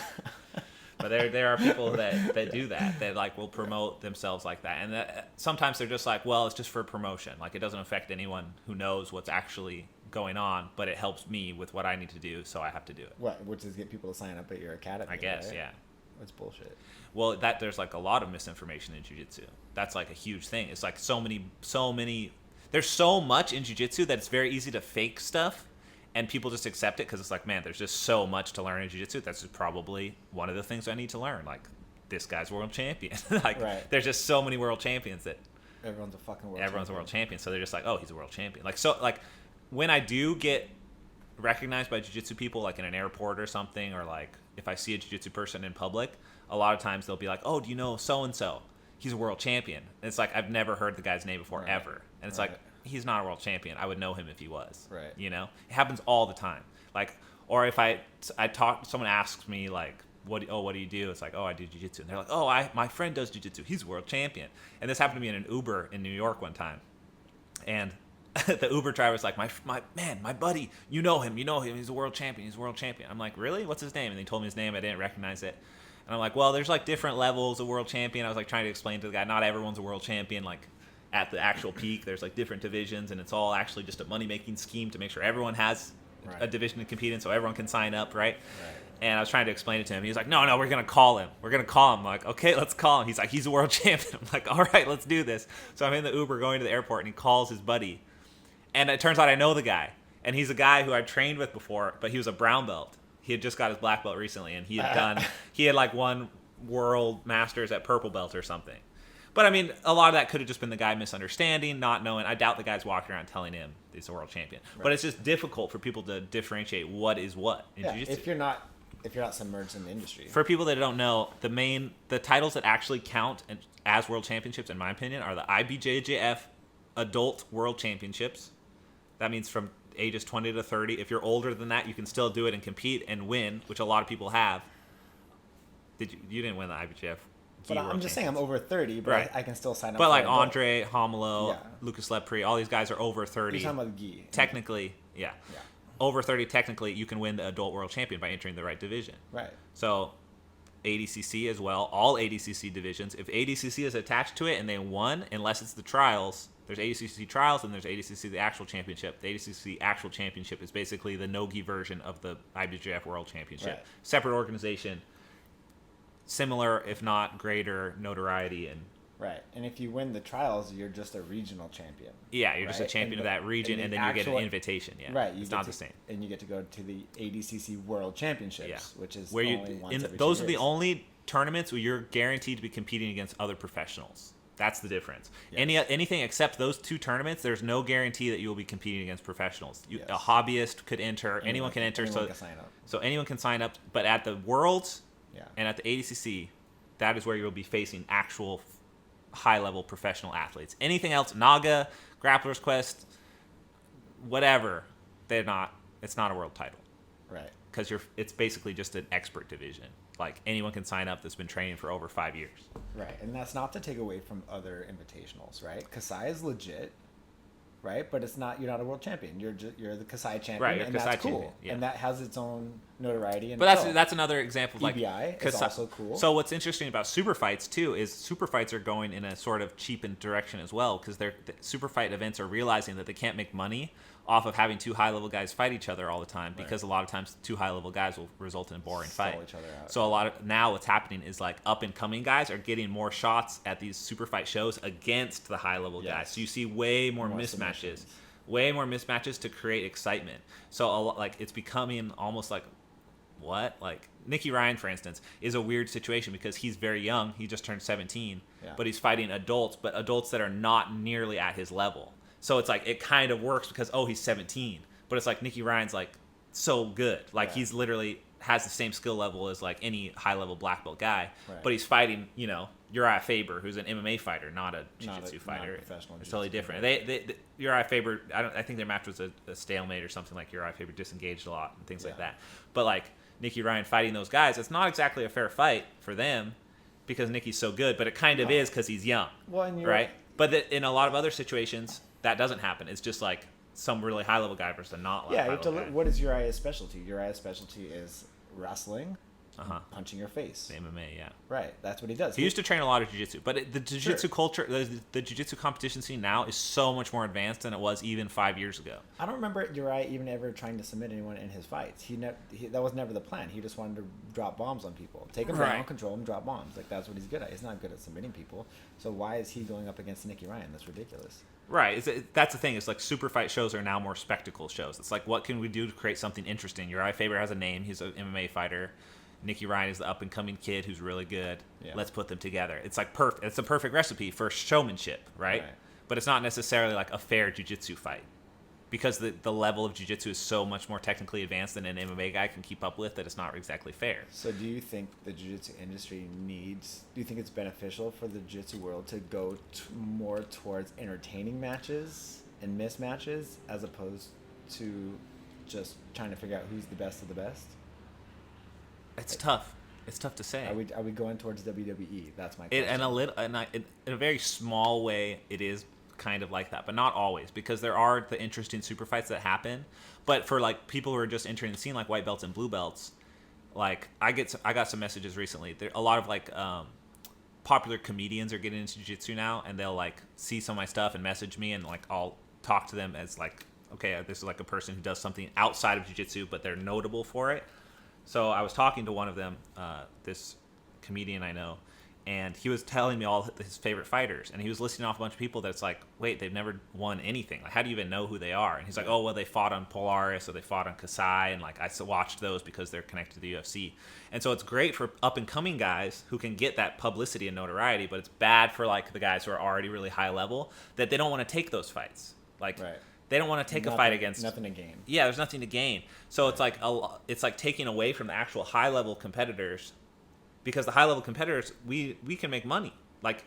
But there are people that do that like will promote themselves like that, and sometimes they're just like, well, it's just for promotion. Like it doesn't affect anyone who knows what's actually going on, but it helps me with what I need to do, so I have to do it. What? Which is get people to sign up at your academy. I guess, right? yeah. That's bullshit. Well, there's like a lot of misinformation in jiu-jitsu. That's like a huge thing. It's like so many. There's so much in jiu-jitsu that it's very easy to fake stuff, and people just accept it because it's like, man, there's just so much to learn in jiu-jitsu. That's just probably one of the things I need to learn. Like, this guy's world champion. Like, right. There's just so many world champions that everyone's a fucking world. Everyone's champion. a world champion. So they're just like, oh, he's a world champion. Like, so like when I do get recognized by jiu-jitsu people, like in an airport or something, or like if I see a jiu-jitsu person in public, a lot of times they'll be like, oh, do you know so-and-so? He's a world champion. And it's like, I've never heard the guy's name before, ever. And it's like, he's not a world champion. I would know him if he was. Right. You know? It happens all the time. Like, or if I talk, someone asks me like, what do you do? It's like, oh, I do jiu-jitsu. And they're like, oh, my friend does jiu-jitsu. He's a world champion. And this happened to me in an Uber in New York one time. And the Uber driver was like, my buddy, you know him. He's a world champion. I'm like, really? What's his name? And they told me his name. I didn't recognize it. And I'm like, well, there's like different levels of world champion. I was like trying to explain to the guy, not everyone's a world champion. Like at the actual peak, there's like different divisions, and it's all actually just a money-making scheme to make sure everyone has a division to compete in, so everyone can sign up, right? And I was trying to explain it to him. He was like, no, we're going to call him. I'm like, okay, let's call him. He's like, he's a world champion. I'm like, all right, let's do this. So I'm in the Uber going to the airport, and he calls his buddy. And it turns out I know the guy. And he's a guy who I've trained with before, but he was a brown belt. He had just got his black belt recently, and he had like won world masters at purple belt or something. But I mean, a lot of that could have just been the guy misunderstanding, not knowing. I doubt the guy's walking around telling him he's a world champion. Right. But it's just difficult for people to differentiate what is what in jiu-jitsu. If you're not submerged in the industry. For people that don't know, the titles that actually count as world championships, in my opinion, are the IBJJF Adult World Championships. That means from ages 20 to 30. If you're older than that, you can still do it and compete and win, which a lot of people have. You didn't win the IBJJF. But I'm just saying I'm over 30, but I can still sign up. But like Andre Homolo, Lucas Lepre, all these guys are over 30. You're talking about Guy. Technically, yeah. Over 30, technically, you can win the adult world champion by entering the right division. Right. So ADCC as well, all ADCC divisions. If ADCC is attached to it and they won, unless it's the trials, there's ADCC trials and there's ADCC the actual championship. The ADCC actual championship is basically the no-gi version of the IBJJF World Championship. Right. Separate organization, similar if not greater notoriety and. Right, and if you win the trials, you're just a regional champion. Yeah, you're just a champion of that region, and then you get an invitation. Yeah, right. It's not the same. And you get to go to the ADCC World Championships, which is where only once every 2 those years. are the only tournaments where you're guaranteed to be competing against other professionals. That's the difference. Yes. Anything except those 2 tournaments, there's no guarantee that you will be competing against professionals. A hobbyist could enter. Anyone can enter. Anyone can sign up. So anyone can sign up. But at the Worlds and at the ADCC, that is where you'll be facing actual high-level professional athletes. Anything else, Naga, Grappler's Quest, whatever, it's not a world title. Right. Because it's basically just an expert division. Like, anyone can sign up that's been training for over 5 years. Right, and that's not to take away from other invitationals, right? Kasai is legit, right? But you're not a world champion. You're the Kasai champion, right, and that's cool. And that has its own notoriety. And but that's another example of like EBI is also cool. So what's interesting about super fights too is super fights are going in a sort of cheapened direction as well, because the super fight events are realizing that they can't make money off of having 2 high-level guys fight each other all the time, because a lot of times 2 high-level guys will result in a boring fight. Each other out. So now what's happening is like up-and-coming guys are getting more shots at these super fight shows against the high-level guys. So you see way more mismatches. Way more mismatches to create excitement. So it's becoming almost like like Nicky Ryan, for instance, is a weird situation because he's very young. He just turned 17, but he's fighting adults, but adults that are not nearly at his level. So it's like it kind of works because he's 17, but it's like Nicky Ryan's like so good. Like he's literally has the same skill level as like any high level black belt guy, but he's fighting Uriah Faber, who's an MMA fighter, not a jiu-jitsu fighter. It's totally different. They Uriah Faber, I think their match was a stalemate or something. Like Uriah Faber disengaged a lot and things like that. But like Nicky Ryan fighting those guys, it's not exactly a fair fight for them because Nicky's so good, but it kind of is because he's young, right? But in a lot of other situations, that doesn't happen. It's just like some really high level guy versus a not high level guy. What is Uriah's specialty? Uriah's specialty is wrestling punching your face. The MMA, yeah. Right, that's what he does. He used to train a lot of jiu-jitsu, but the jiu-jitsu culture, the jiu-jitsu competition scene now is so much more advanced than it was even 5 years ago. I don't remember Uriah even ever trying to submit anyone in his fights. That was never the plan. He just wanted to drop bombs on people. Take them down, control them, drop bombs. Like, that's what he's good at. He's not good at submitting people. So why is he going up against Nicky Ryan? That's ridiculous. Right. That's the thing. It's like super fight shows are now more spectacle shows. It's like, what can we do to create something interesting? Uriah Faber has a name. He's an MMA fighter. Nicky Ryan is the up-and-coming kid who's really good. Yeah. Let's put them together. It's like perfect. It's a perfect recipe for showmanship, right? But it's not necessarily like a fair jiu-jitsu fight, because the level of jiu-jitsu is so much more technically advanced than an MMA guy can keep up with that it's not exactly fair. So do you think the jiu-jitsu industry do you think it's beneficial for the jiu-jitsu world to go more towards entertaining matches and mismatches as opposed to just trying to figure out who's the best of the best? It's tough. It's tough to say. Are we going towards WWE? That's my question. In a very small way, it is kind of like that, but not always, because there are the interesting super fights that happen. But for like people who are just entering the scene, like white belts and blue belts, like I got some messages recently. There a lot of like popular comedians are getting into jiu-jitsu now, and they'll like see some of my stuff and message me, and like I'll talk to them as like, okay, this is like a person who does something outside of jiu-jitsu, but they're notable for it. So I was talking to one of them, this comedian I know, and he was telling me all his favorite fighters, and he was listing off a bunch of people that's like, wait, they've never won anything. Like, how do you even know who they are? And he's like, oh, well, they fought on Polaris, or they fought on Kasai, and like I watched those because they're connected to the UFC. And so it's great for up-and-coming guys who can get that publicity and notoriety, but it's bad for like the guys who are already really high level that they don't want to take those fights. Like, they don't want to take a fight against nothing to gain. Yeah, there's nothing to gain. So it's like taking away from the actual high level competitors, because the high level competitors we can make money. Like,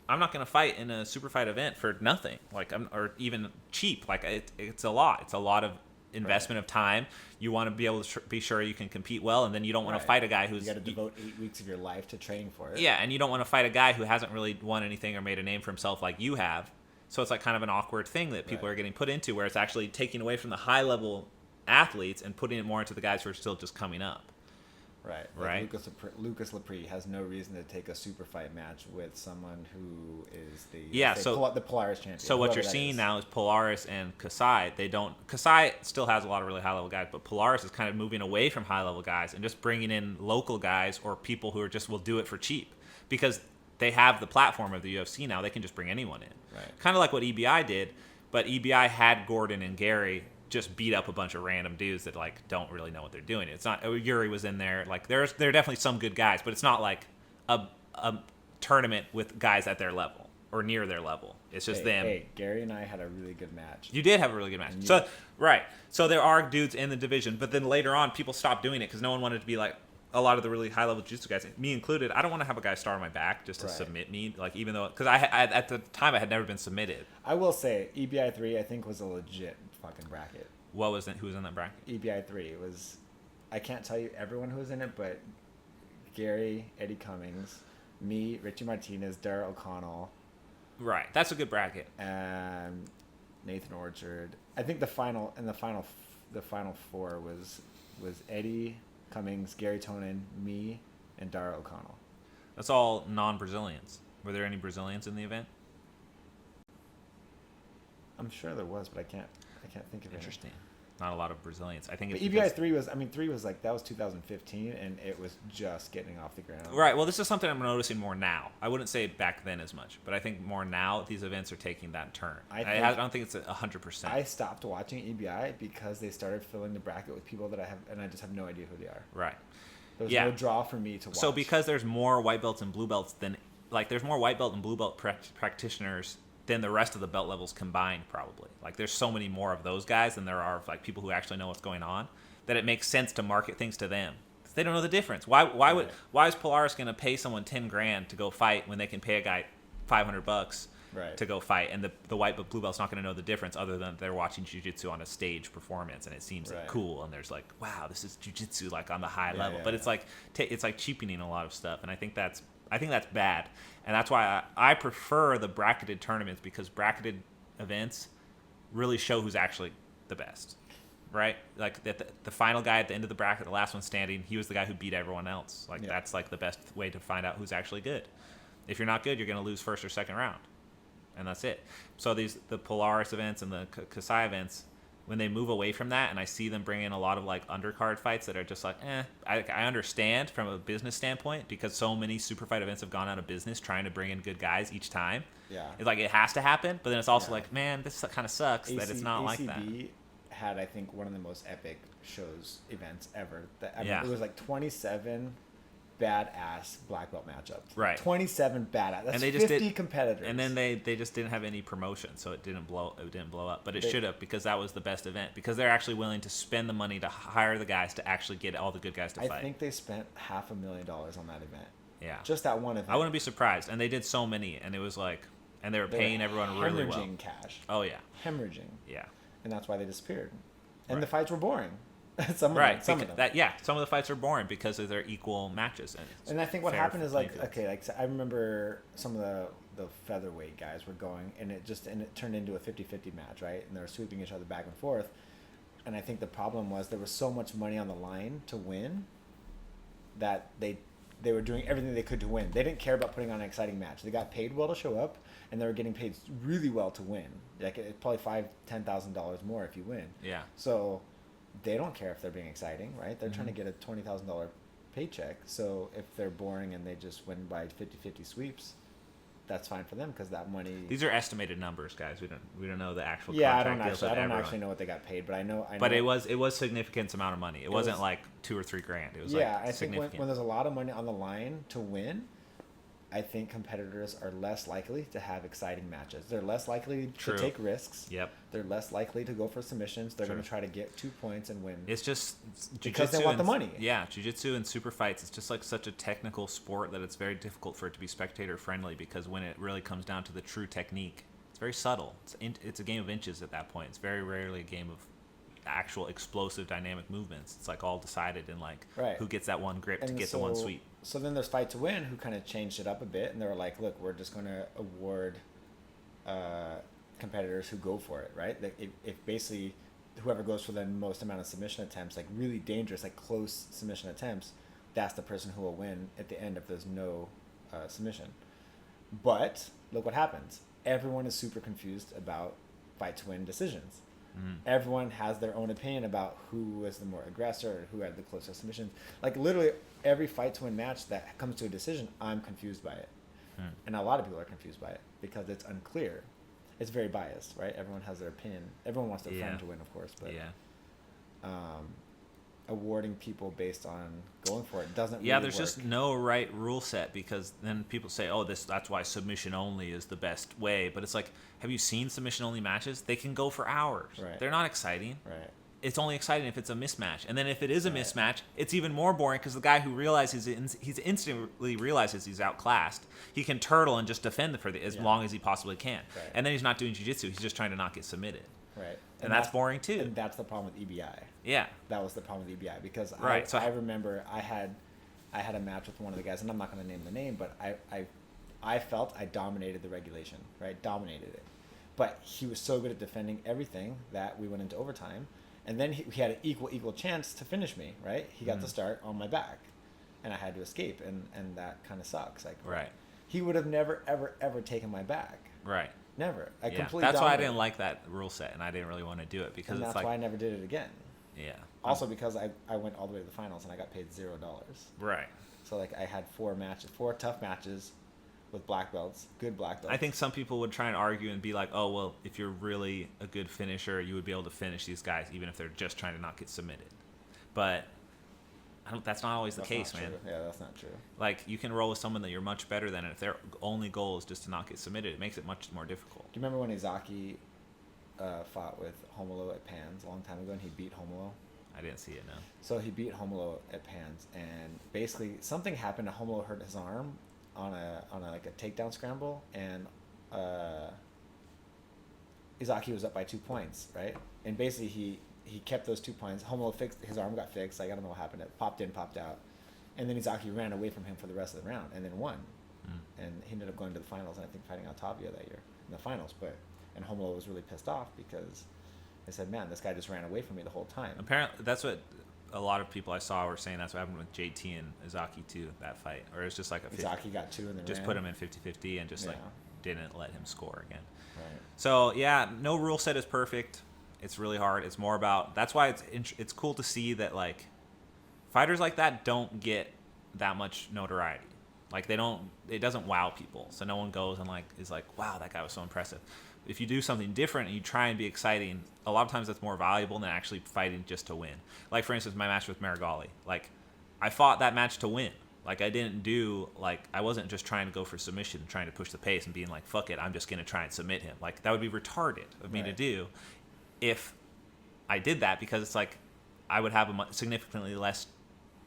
I'm not going to fight in a super fight event for nothing. Like, or even cheap. Like, it's a lot. It's a lot of investment of time. You want to be able to be sure you can compete well, and then you don't want to fight a guy who's you got to devote 8 weeks of your life to training for it. Yeah, and you don't want to fight a guy who hasn't really won anything or made a name for himself like you have. So it's like kind of an awkward thing that people are getting put into, where it's actually taking away from the high-level athletes and putting it more into the guys who are still just coming up. Right. Like Lucas Lepre has no reason to take a super fight match with someone who is the Polaris champion. So what you're seeing now is Polaris and Kasai. Kasai still has a lot of really high-level guys, but Polaris is kind of moving away from high-level guys and just bringing in local guys or people who will do it for cheap, because they have the platform of the UFC now. They can just bring anyone in. Right. Kind of like what EBI did, but EBI had Gordon and Gary just beat up a bunch of random dudes that like don't really know what they're doing. It's not Yuri was in there. Like there are definitely some good guys, but it's not like a tournament with guys at their level or near their level. It's just them. Hey, Gary and I had a really good match. You did have a really good match. So right. So there are dudes in the division, but then later on people stopped doing it because no one wanted to be like a lot of the really high level jiu-jitsu guys, me included. I don't want to have a guy star on my back just to submit me. Like, even though, because I at the time I had never been submitted. I will say EBI 3 I think was a legit fucking bracket. Who was in that bracket? EBI 3 was. I can't tell you everyone who was in it, but Gary, Eddie Cummings, me, Richie Martinez, Darrell O'Connell. Right, that's a good bracket. Nathan Orchard. I think the final four was Eddie Cummings, Gary Tonin, me, and Darrell O'Connell. That's all non-Brazilians. Were there any Brazilians in the event? I'm sure there was, but I can't think of it. Interesting. Not a lot of Brazilians. I think. But EBI 3 was like, that was 2015, and it was just getting off the ground. Right. Well, this is something I'm noticing more now. I wouldn't say back then as much, but I think more now these events are taking that turn. I don't think it's 100%. I stopped watching EBI because they started filling the bracket with people that I have, and I just have no idea who they are. Right. There's no draw for me to watch. So because there's more white belts and blue belts there's more white belt and blue belt practitioners than the rest of the belt levels combined, probably. Like, there's so many more of those guys than there are of like people who actually know what's going on, that it makes sense to market things to them. They don't know the difference. Why is Polaris going to pay someone $10,000 to go fight when they can pay a guy $500 to go fight, and the white but blue belt's not going to know the difference other than they're watching jiu-jitsu on a stage performance, and it seems like cool, and there's like, wow, this is jiu-jitsu like on the high level. But it's like it's like cheapening a lot of stuff, and I think that's bad. And that's why I prefer the bracketed tournaments, because bracketed events really show who's actually the best. right? Like the final guy at the end of the bracket, the last one standing, he was the guy who beat everyone else. Like that's like the best way to find out who's actually good. If you're not good, you're going to lose first or second round, and that's it. So the Polaris events and the Kasai events, when they move away from that, and I see them bring in a lot of like undercard fights that are just like, I understand from a business standpoint because so many super fight events have gone out of business trying to bring in good guys each time. Yeah, it's like it has to happen, but then it's also like, man, this kind of sucks that it's not like that. Had, I think, one of the most epic events ever. It was like 27 badass black belt matchups. Right. 27 badass. That's and they 50 competitors. And then they just didn't have any promotion, so it didn't blow up. But it should have, because that was the best event. Because they're actually willing to spend the money to hire the guys to actually get all the good guys to fight. I think they spent $500,000 on that event. Yeah. Just that one event. I wouldn't be surprised. And they did so many, and it was like, and they were paying everyone really well. Hemorrhaging cash. Oh yeah. Hemorrhaging. Yeah. And that's why they disappeared. And the fights were boring. Some of them. Some of the fights are boring because of their equal matches. And I think what happened is like I remember some of the featherweight guys were going, and it turned into a 50-50 match, right? And they were sweeping each other back and forth. And I think the problem was there was so much money on the line to win that they were doing everything they could to win. They didn't care about putting on an exciting match. They got paid well to show up, and they were getting paid really well to win. Like it's probably $5,000-$10,000 more if you win. Yeah. So they don't care if they're being exciting, right? They're trying to get a $20,000 paycheck. So if they're boring and they just win by 50-50 sweeps, that's fine for them because that money. These are estimated numbers, guys. We don't know the actual. Yeah, I don't actually know what they got paid, but I know. But it was significant amount of money. It wasn't like $2,000 or $3,000. It was I think when there's a lot of money on the line to win, I think competitors are less likely to have exciting matches. They're less likely to take risks. Yep. They're less likely to go for submissions. They're going to try to get 2 points and win. It's just because they want the money. Yeah, jiu-jitsu and super fights, it's just like such a technical sport that it's very difficult for it to be spectator friendly because when it really comes down to the true technique, it's very subtle. It's a game of inches at that point. It's very rarely a game of actual explosive dynamic movements. It's like all decided in like who gets that one grip to get the one sweep. So then there's Fight to Win who kind of changed it up a bit, and they were like, look, we're just going to award competitors who go for it, right? If basically whoever goes for the most amount of submission attempts, like really dangerous, like close submission attempts, that's the person who will win at the end if there's no submission. But look what happens. Everyone is super confused about Fight to Win decisions. Everyone has their own opinion about who was the more aggressor or who had the closest submissions. Like literally every Fight to Win match that comes to a decision, I'm confused by it. And a lot of people are confused by it because it's unclear. It's very biased, right? Everyone has their opinion. Everyone wants their friend to win, of course, but awarding people based on going for it doesn't really there's work. Just no right rule set because then people say, oh, that's why submission only is the best way. But it's like, have you seen submission only matches? They can go for hours. Right. They're not exciting. Right. It's only exciting if it's a mismatch. And then if it is a mismatch, it's even more boring because the guy who realizes he's instantly realizes he's outclassed. He can turtle and just defend as long as he possibly can. Right. And then he's not doing jiu-jitsu. He's just trying to not get submitted. Right. And that's boring too. And that's the problem with EBI. Yeah. That was the problem with EBI because so I remember I had a match with one of the guys, and I'm not going to name the name, but I felt I dominated the regulation, right? Dominated it. But he was so good at defending everything that we went into overtime. And then he had an equal chance to finish me, right? He got the start on my back, and I had to escape, and that kind of sucks. Like, he would have never, ever taken my back. Right. Never. Completely That's dominated. why I didn't like that rule set, and I didn't really want to do it because and it's that's why I never did it again. Yeah. Also because I went all the way to the finals, and I got paid $0. Right. So like I had 4 tough matches with black belts, good black belts. I think some people would try and argue and be like, oh, well, if you're really a good finisher, you would be able to finish these guys even if they're just trying to not get submitted. But that's not always the case, man. Yeah, that's not true. Like, you can roll with someone that you're much better than, and if their only goal is just to not get submitted, it makes it much more difficult. Do you remember when Izaki fought with Homolo at Pans a long time ago, and he beat Homolo? I didn't see it, no. So he beat Homolo at Pans, and basically something happened. Homolo hurt his arm on a takedown scramble, and Izaki was up by 2 points, right? And basically he kept those 2 points. Homolo his arm got fixed. Like, I don't know what happened. It popped in, popped out, and then Izaki ran away from him for the rest of the round, and then won. And he ended up going to the finals, and I think fighting Altavia that year in the finals. And Homolo was really pissed off because They said, man, this guy just ran away from me the whole time. Apparently, that's what a lot of people I saw were saying. That's what happened with JT and Izaki too, that fight. Or it was just like a 50, Izaki got 2 and then just ran. put him in 50-50 and just like didn't let him score again. Right. So yeah, no rule set is perfect. It's really hard. It's more about, that's why it's cool to see that like fighters like that don't get that much notoriety. Like it doesn't wow people. So no one goes and like is like, wow, that guy was so impressive. If you do something different and you try and be exciting, a lot of times that's more valuable than actually fighting just to win. Like for instance, my match with Marigali. Like I fought that match to win. Like I wasn't just trying to go for submission, trying to push the pace and being like, fuck it, I'm just going to try and submit him. Like that would be retarded of me to do if I did that, because it's like I would have a significantly less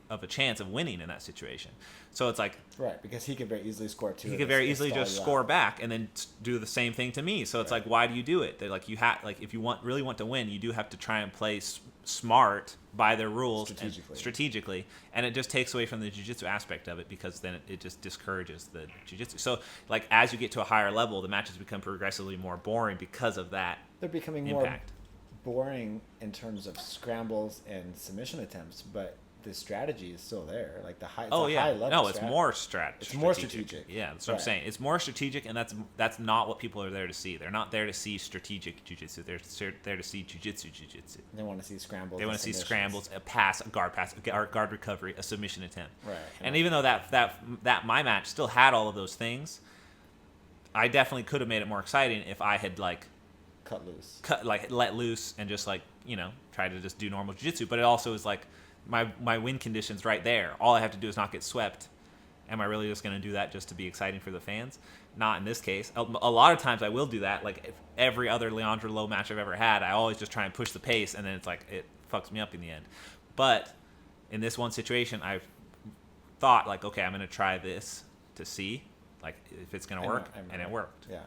of a chance of winning in that situation. So it's like, right, because he could very easily score 2. He could very easily just score back and then do the same thing to me. So it's like, why do you do it? They're like, if you really want to win, you do have to try and play smart by their rules strategically, and it just takes away from the jiu-jitsu aspect of it, because then it just discourages the jiu-jitsu. So like as you get to a higher level, the matches become progressively more boring because of that. They're becoming impact. More boring in terms of scrambles and submission attempts, but the strategy is still there. Like the high. High level. No, it's more strategic. It's more strategic. Yeah, that's what I'm saying. It's more strategic, and that's not what people are there to see. They're not there to see strategic jiu-jitsu. They're there to see jiu-jitsu. They want to see scrambles. They want to see scrambles, a guard recovery, a submission attempt. Right. And even though that my match still had all of those things, I definitely could have made it more exciting if I had like let loose and just like try to just do normal jiu-jitsu. But it also is like, my win condition's right there. All I have to do is not get swept. Am I really just going to do that just to be exciting for the fans? Not in this case. A lot of times I will do that. Like if every other Leandro Lowe match I've ever had, I always just try and push the pace, and then it's like it fucks me up in the end. But in this one situation, I've thought like, okay, I'm going to try this to see like if it's going to work, and it worked. Yeah.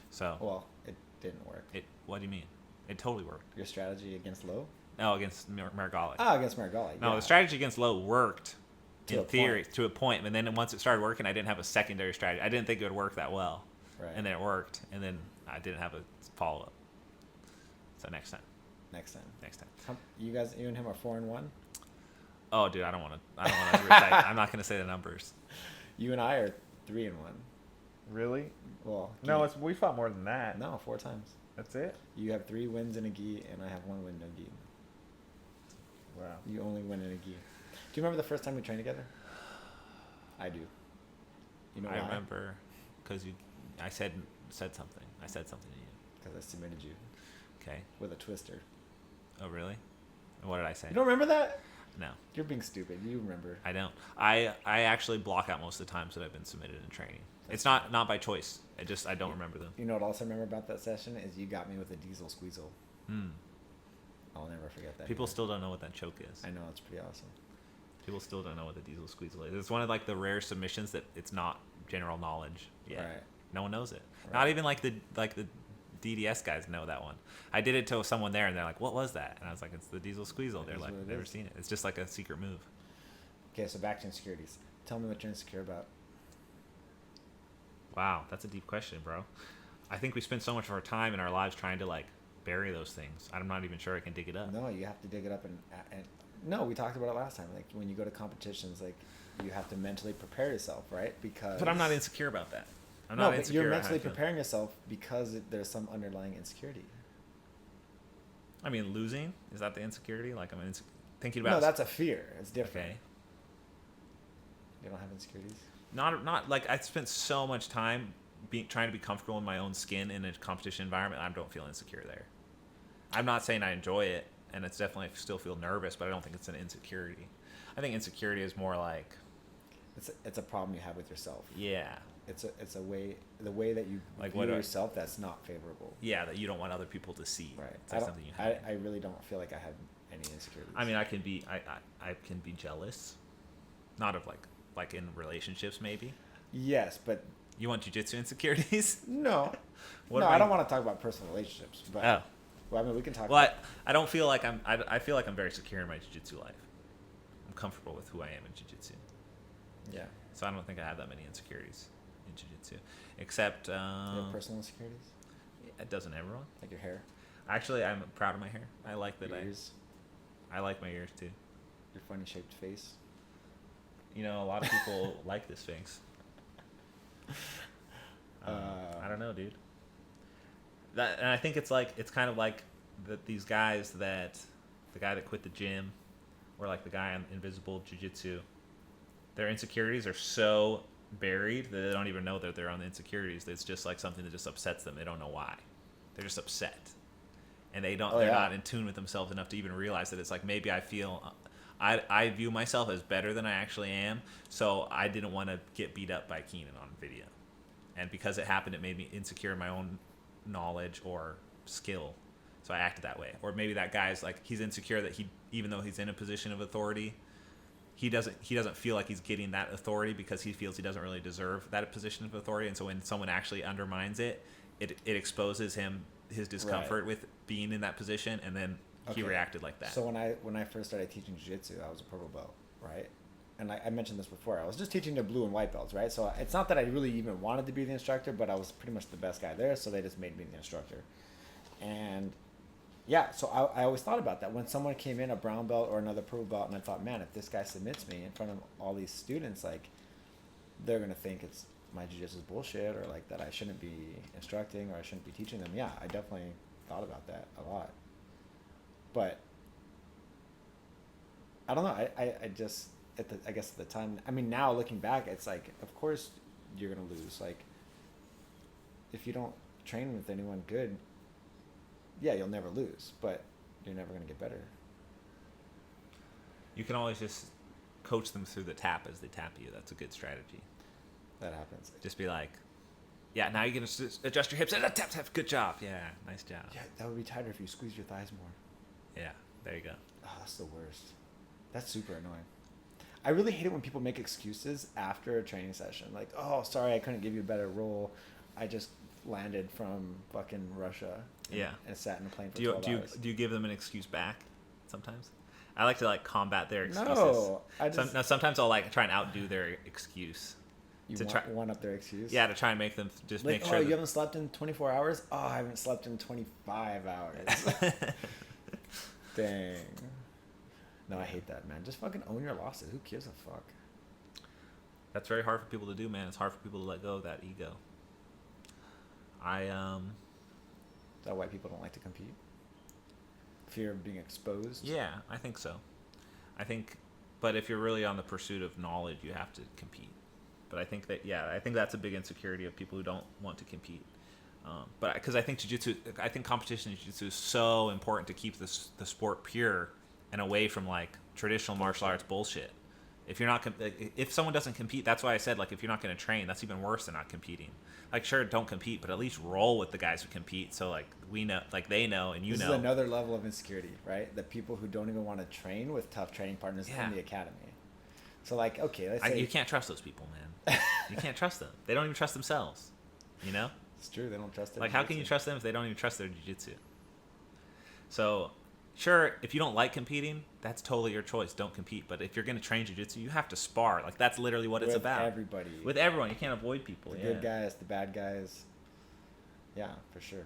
So. Well, it didn't work. What do you mean? It totally worked. Your strategy against Lowe? No, against Marigali. Oh, against Marigali. No, the strategy against Lowe worked in theory to a point, and then once it started working, I didn't have a secondary strategy. I didn't think it would work that well, and then it worked, and then I didn't have a follow up. So next time. You and him are 4-1. Oh, dude, I don't want to recite. I'm not going to say the numbers. You and I are 3-1. Really? Well, no, we fought more than that. No, 4 times. That's it? You have 3 wins in a gi, and I have 1 win in a gi. Wow. You only win in a gi. Do you remember the first time we trained together? I do. You know why? I remember because I said something. I said something to you. Because I submitted you. Okay. With a twister. Oh, really? And what did I say? You don't remember that? No. You're being stupid. You remember. I don't. I actually block out most of the times that I've been submitted in training. It's not by choice. I don't remember them. You know what I also remember about that session is you got me with a diesel squeezle. I'll never forget that. People still don't know what that choke is. I know, it's pretty awesome. People still don't know what the diesel squeezle is. It's one of like the rare submissions that it's not general knowledge yet. Right. No one knows it. Right. Not even like the DDS guys know that one. I did it to someone there, and they're like, "What was that?" And I was like, "It's the diesel squeezle." They're like, "Never seen it." It's just like a secret move. Okay, so back to insecurities. Tell me what you're insecure about. Wow, that's a deep question, bro. I think we spend so much of our time in our lives trying to like bury those things. I'm not even sure I can dig it up. No, you have to dig it up and no, we talked about it last time. Like when you go to competitions, like you have to mentally prepare yourself, right? But I'm not insecure about that. But you're mentally preparing yourself because there's some underlying insecurity. I mean, losing, is that the insecurity? Like I'm thinking about. No, that's a fear. It's different. Okay. You don't have insecurities? Not like I spent so much time trying to be comfortable in my own skin in a competition environment. I don't feel insecure there. I'm not saying I enjoy it, and it's definitely I still feel nervous, but I don't think it's an insecurity. I think insecurity is more like it's a problem you have with yourself. Yeah. It's a way the way that you like view yourself that's not favorable. Yeah, that you don't want other people to see. Right. It's like something you have. I really don't feel like I have any insecurities. I mean, I can be jealous, not of like in relationships maybe. Yes, but you want jiu-jitsu insecurities? No. I don't want to talk about personal relationships, but well, I mean, we can talk about I don't feel like I feel like I'm very secure in my jiu-jitsu life. I'm comfortable with who I am in jiu-jitsu. Yeah. So I don't think I have that many insecurities in jiu-jitsu, except you have personal insecurities? Doesn't everyone? Like your hair? Actually, I'm proud of my hair. I like that. Ears, I like my ears too. your funny shaped face. You know, a lot of people like this Sphinx. I don't know, dude. And I think it's kind of like these guys the guy that quit the gym, or like the guy on Invisible Jiu-Jitsu, their insecurities are so buried that they don't even know that they're on the insecurities. It's just like something that just upsets them. They don't know why. They're just upset, and they're not in tune with themselves enough to even realize that it's like, maybe I feel. I view myself as better than I actually am, so I didn't want to get beat up by Keenan on video. And because it happened, it made me insecure in my own knowledge or skill. So I acted that way. Or maybe that guy's like, he's insecure that even though he's in a position of authority, he doesn't feel like he's getting that authority because he feels he doesn't really deserve that position of authority. And so when someone actually undermines it exposes his discomfort with being in that position, and then he reacted like that. So when I first started teaching jiu-jitsu, I was a purple belt, right? And I mentioned this before. I was just teaching the blue and white belts, right? So it's not that I really even wanted to be the instructor, but I was pretty much the best guy there, so they just made me the instructor. And yeah, so I always thought about that. When someone came in, a brown belt or another purple belt, and I thought, man, if this guy submits me in front of all these students, like, they're going to think it's my jiu-jitsu is bullshit, or like that I shouldn't be instructing, or I shouldn't be teaching them. Yeah, I definitely thought about that a lot. But I don't know. I just... I guess at the time, I mean, now looking back, it's like, of course you're gonna lose. Like, if you don't train with anyone good, yeah, you'll never lose, but you're never gonna get better. You can always just coach them through the tap as they tap you. That's a good strategy. That happens. Just be like, yeah, now you can adjust your hips. Tap, tap, good job. Yeah, nice job. Yeah, that would be tighter if you squeeze your thighs more. Yeah, there you go. Oh, that's the worst. That's super annoying. I really hate it when people make excuses after a training session. Like, oh, sorry, I couldn't give you a better roll. I just landed from fucking Russia. And sat in a plane for 12 hours. Do you give them an excuse back sometimes? I like to like combat their excuses. No, sometimes I'll like try and outdo their excuse. One up their excuse? Yeah, to try and make them just like, make sure. Oh, you haven't slept in 24 hours? Oh, I haven't slept in 25 hours. Dang. No, I hate that, man. Just fucking own your losses. Who gives a fuck? That's very hard for people to do, man. It's hard for people to let go of that ego. Is that why people don't like to compete? Fear of being exposed? Yeah, I think so. But if you're really on the pursuit of knowledge, you have to compete. But I think that's a big insecurity of people who don't want to compete. But because I think competition in jiu-jitsu is so important to keep the sport pure and away from like traditional martial arts bullshit. If someone doesn't compete, that's why I said, like, if you're not going to train, that's even worse than not competing. Like, sure, don't compete, but at least roll with the guys who compete. So like we know, like they know, and you know. This is another level of insecurity, right? The people who don't even want to train with tough training partners in the academy. So like, okay, let's say you can't trust those people, man. You can't trust them. They don't even trust themselves. You know. It's true. They don't trust their Like, how can you trust them if they don't even trust their jiu-jitsu? So. Sure, if you don't like competing, that's totally your choice. Don't compete. But if you're going to train jiu-jitsu, you have to spar. Like, that's literally what it's about. With everyone. You can't avoid people. The good guys, the bad guys. Yeah, for sure.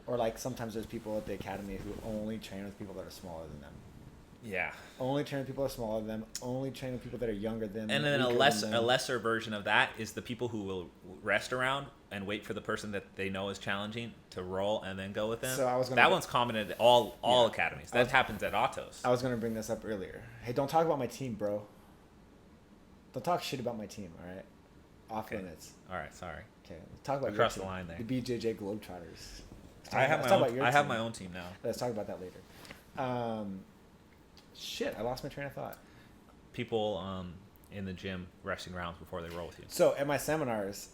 Or, like, sometimes there's people at the academy who only train with people that are smaller than them. Yeah. Only train with people that are smaller than them. Only train with people that are younger than them. And then a lesser version of that is the people who will rest around and wait for the person that they know is challenging to roll and then go with them. So that one's common at all academies. That happens at Autos. I was going to bring this up earlier. Hey, don't talk about my team, bro. Don't talk shit about my team, all right? Off limits. All right, sorry. Okay, talk about across your team, the line there. The BJJ Globetrotters. I have my own team now. Let's talk about that later. Shit, I lost my train of thought. People in the gym resting rounds before they roll with you. So at my seminars,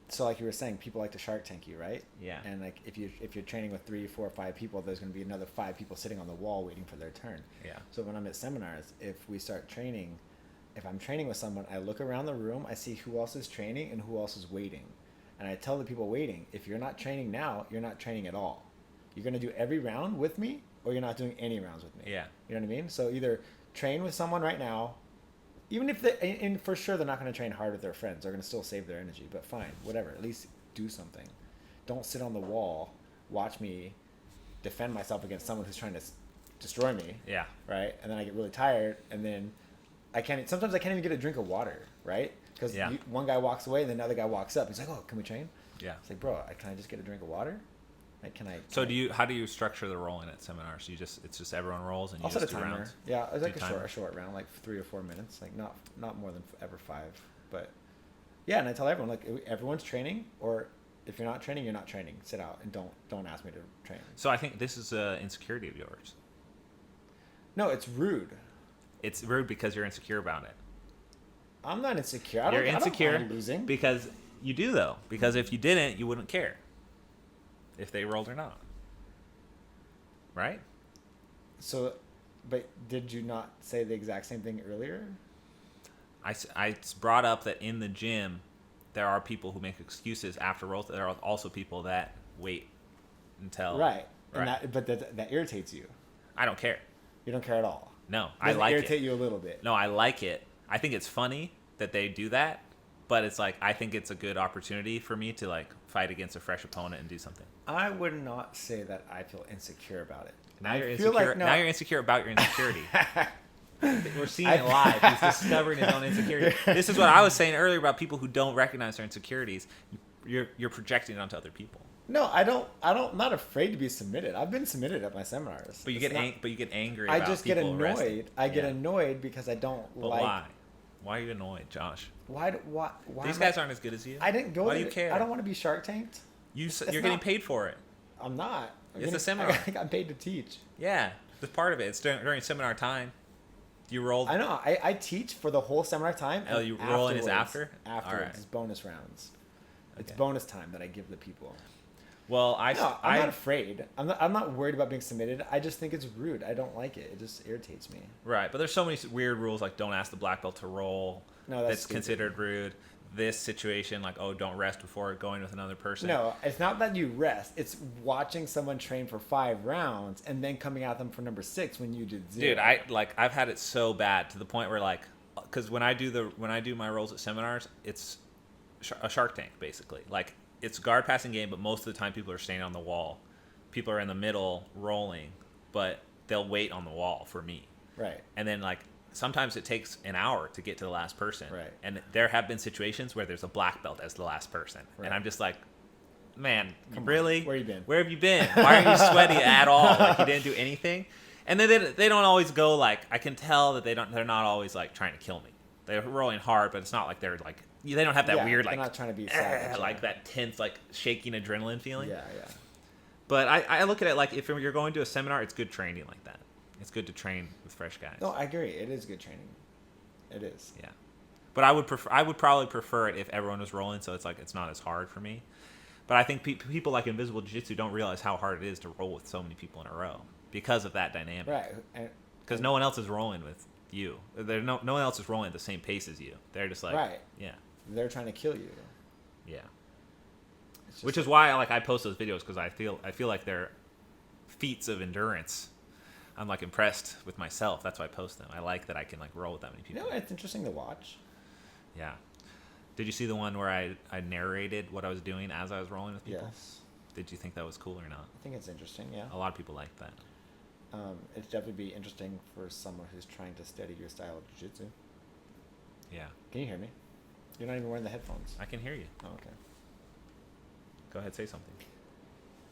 so like you were saying, people like to Shark Tank you, right? Yeah. And like if you're training with 3, 4, 5 people, there's going to be another 5 people sitting on the wall waiting for their turn. Yeah. So when I'm at seminars, if we start training, if I'm training with someone, I look around the room, I see who else is training and who else is waiting. And I tell the people waiting, if you're not training now, you're not training at all. You're going to do every round with me, or you're not doing any rounds with me. Yeah. You know what I mean? So either train with someone right now, even if and for sure they're not going to train hard with their friends. They're going to still save their energy, but fine, whatever. At least do something. Don't sit on the wall, watch me defend myself against someone who's trying to destroy me. Yeah. Right. And then I get really tired, and then sometimes I can't even get a drink of water. Right. Because one guy walks away, and then another guy walks up. He's like, "Oh, can we train?" Yeah. It's like, bro, can I just get a drink of water? Like, How do you structure the rolling at seminars? It's just everyone rolls and you I'll set just a do timer. rounds? Yeah, it's like Do a short round, like 3 or 4 minutes, like not more than ever 5. But yeah, and I tell everyone, like, everyone's training, or if you're not training, you're not training. Sit out and don't ask me to train. So I think this is an insecurity of yours. No, it's rude. It's rude because you're insecure about it. I'm not insecure. You're insecure I don't mind losing. because you do, though. Because if you didn't, you wouldn't care if they rolled or not. Right? So, but did you not say the exact same thing earlier? I brought up that in the gym, there are people who make excuses after rolls. There are also people that wait until... Right. And that irritates you. I don't care. You don't care at all. No, I like it. Does it irritate you a little bit? No, I like it. I think it's funny that they do that, but it's like, I think it's a good opportunity for me to like fight against a fresh opponent and do something. I would not say that I feel insecure about it. Now you're insecure. Now you're insecure about your insecurity. We're seeing it live. He's discovering his own insecurity. This is what I was saying earlier about people who don't recognize their insecurities. You're projecting it onto other people. No, I'm not afraid to be submitted. I've been submitted at my seminars. But you get angry. I about just get people annoyed. arresting. I get annoyed because I don't But like. why? Why are you annoyed, Josh? Why? These guys aren't as good as you. I didn't go. Why do you care? I don't want to be Shark Tanked. You're getting paid for it. I'm not. It's a seminar. I got paid to teach. Yeah, that's part of it. It's during seminar time. You rolled. I know. I teach for the whole seminar time. Oh, you rolling is after? Afterwards, All right. It's bonus rounds. It's Okay. bonus time that I give the people. Well, I'm not afraid. I'm not worried about being submitted. I just think it's rude. I don't like it. It just irritates me. Right, but there's so many weird rules, like don't ask the black belt to roll. No, that's stupid. considered rude. This situation, like, oh, don't rest before going with another person. No, it's not that you rest. It's watching someone train for 5 rounds and then coming at them for number 6 when you did 0. Dude, I've had it so bad to the point where, like, because when I do my rolls at seminars, it's a Shark Tank basically. Like, it's a guard passing game, but most of the time people are standing on the wall. People are in the middle rolling, but they'll wait on the wall for me. Right. And then, like, sometimes it takes an hour to get to the last person. Right. And there have been situations where there's a black belt as the last person. Right. And I'm just like, man, Come really? on. Where you been? Where have you been? Why are you sweaty at all? Like, you didn't do anything? And then they don't always go, like, I can tell that they're not always, like, trying to kill me. They're rolling hard, but it's not like they're, like, they don't have that weird, like, they're not trying to be savage, like that tense, like, shaking adrenaline feeling. Yeah. But I look at it like, if you're going to a seminar, it's good training like that. It's good to train with fresh guys. No, I agree. It is good training. It is. Yeah, but I would probably prefer it if everyone was rolling, so it's like it's not as hard for me. But I think people like Invisible Jiu-Jitsu don't realize how hard it is to roll with so many people in a row because of that dynamic. Right. Because no one else is rolling with you. No one else is rolling at the same pace as you. They're just like, right. Yeah. They're trying to kill you. Yeah. Which is why I post those videos, because I feel like they're feats of endurance. I'm like impressed with myself. That's why I post them. I like that I can like roll with that many people. You know, it's interesting to watch. Yeah. Did you see the one where I narrated what I was doing as I was rolling with people? Yes. Did you think that was cool or not? I think it's interesting. Yeah. A lot of people like that. It'd definitely be interesting for someone who's trying to study your style of jiu-jitsu. Yeah. Can you hear me? You're not even wearing the headphones. I can hear you. Oh, okay. Go ahead, say something.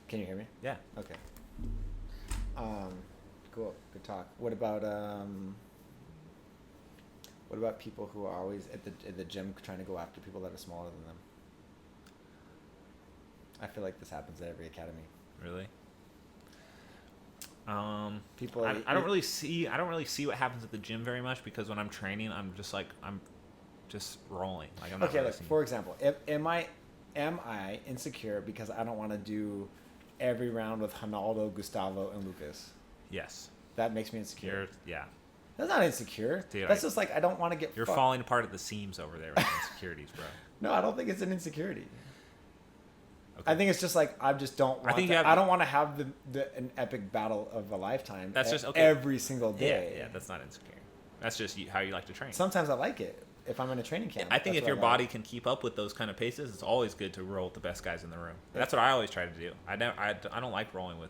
Can you hear me? Yeah. Okay. Cool. Good talk. What about people who are always at the gym trying to go after people that are smaller than them? I feel like this happens at every academy. Really? People. I don't really see what happens at the gym very much, because when I'm training, I'm just rolling. Like, I'm not Okay, really like, seeing... for example, am I insecure because I don't want to do every round with Ronaldo, Gustavo, and Lucas? Yes. That makes me insecure. Yeah. That's not insecure. Dude, that's just like, I don't want to get. You're falling apart at the seams over there with insecurities, bro. No, I don't think it's an insecurity. Okay. I think it's just like, I just don't want. I don't want to have an epic battle of a lifetime. That's just okay. Every single day. Yeah, that's not insecure. That's just how you like to train. Sometimes I like it if I'm in a training camp. I think if your body can keep up with those kind of paces, it's always good to roll with the best guys in the room. That's what I always try to do. I don't like rolling with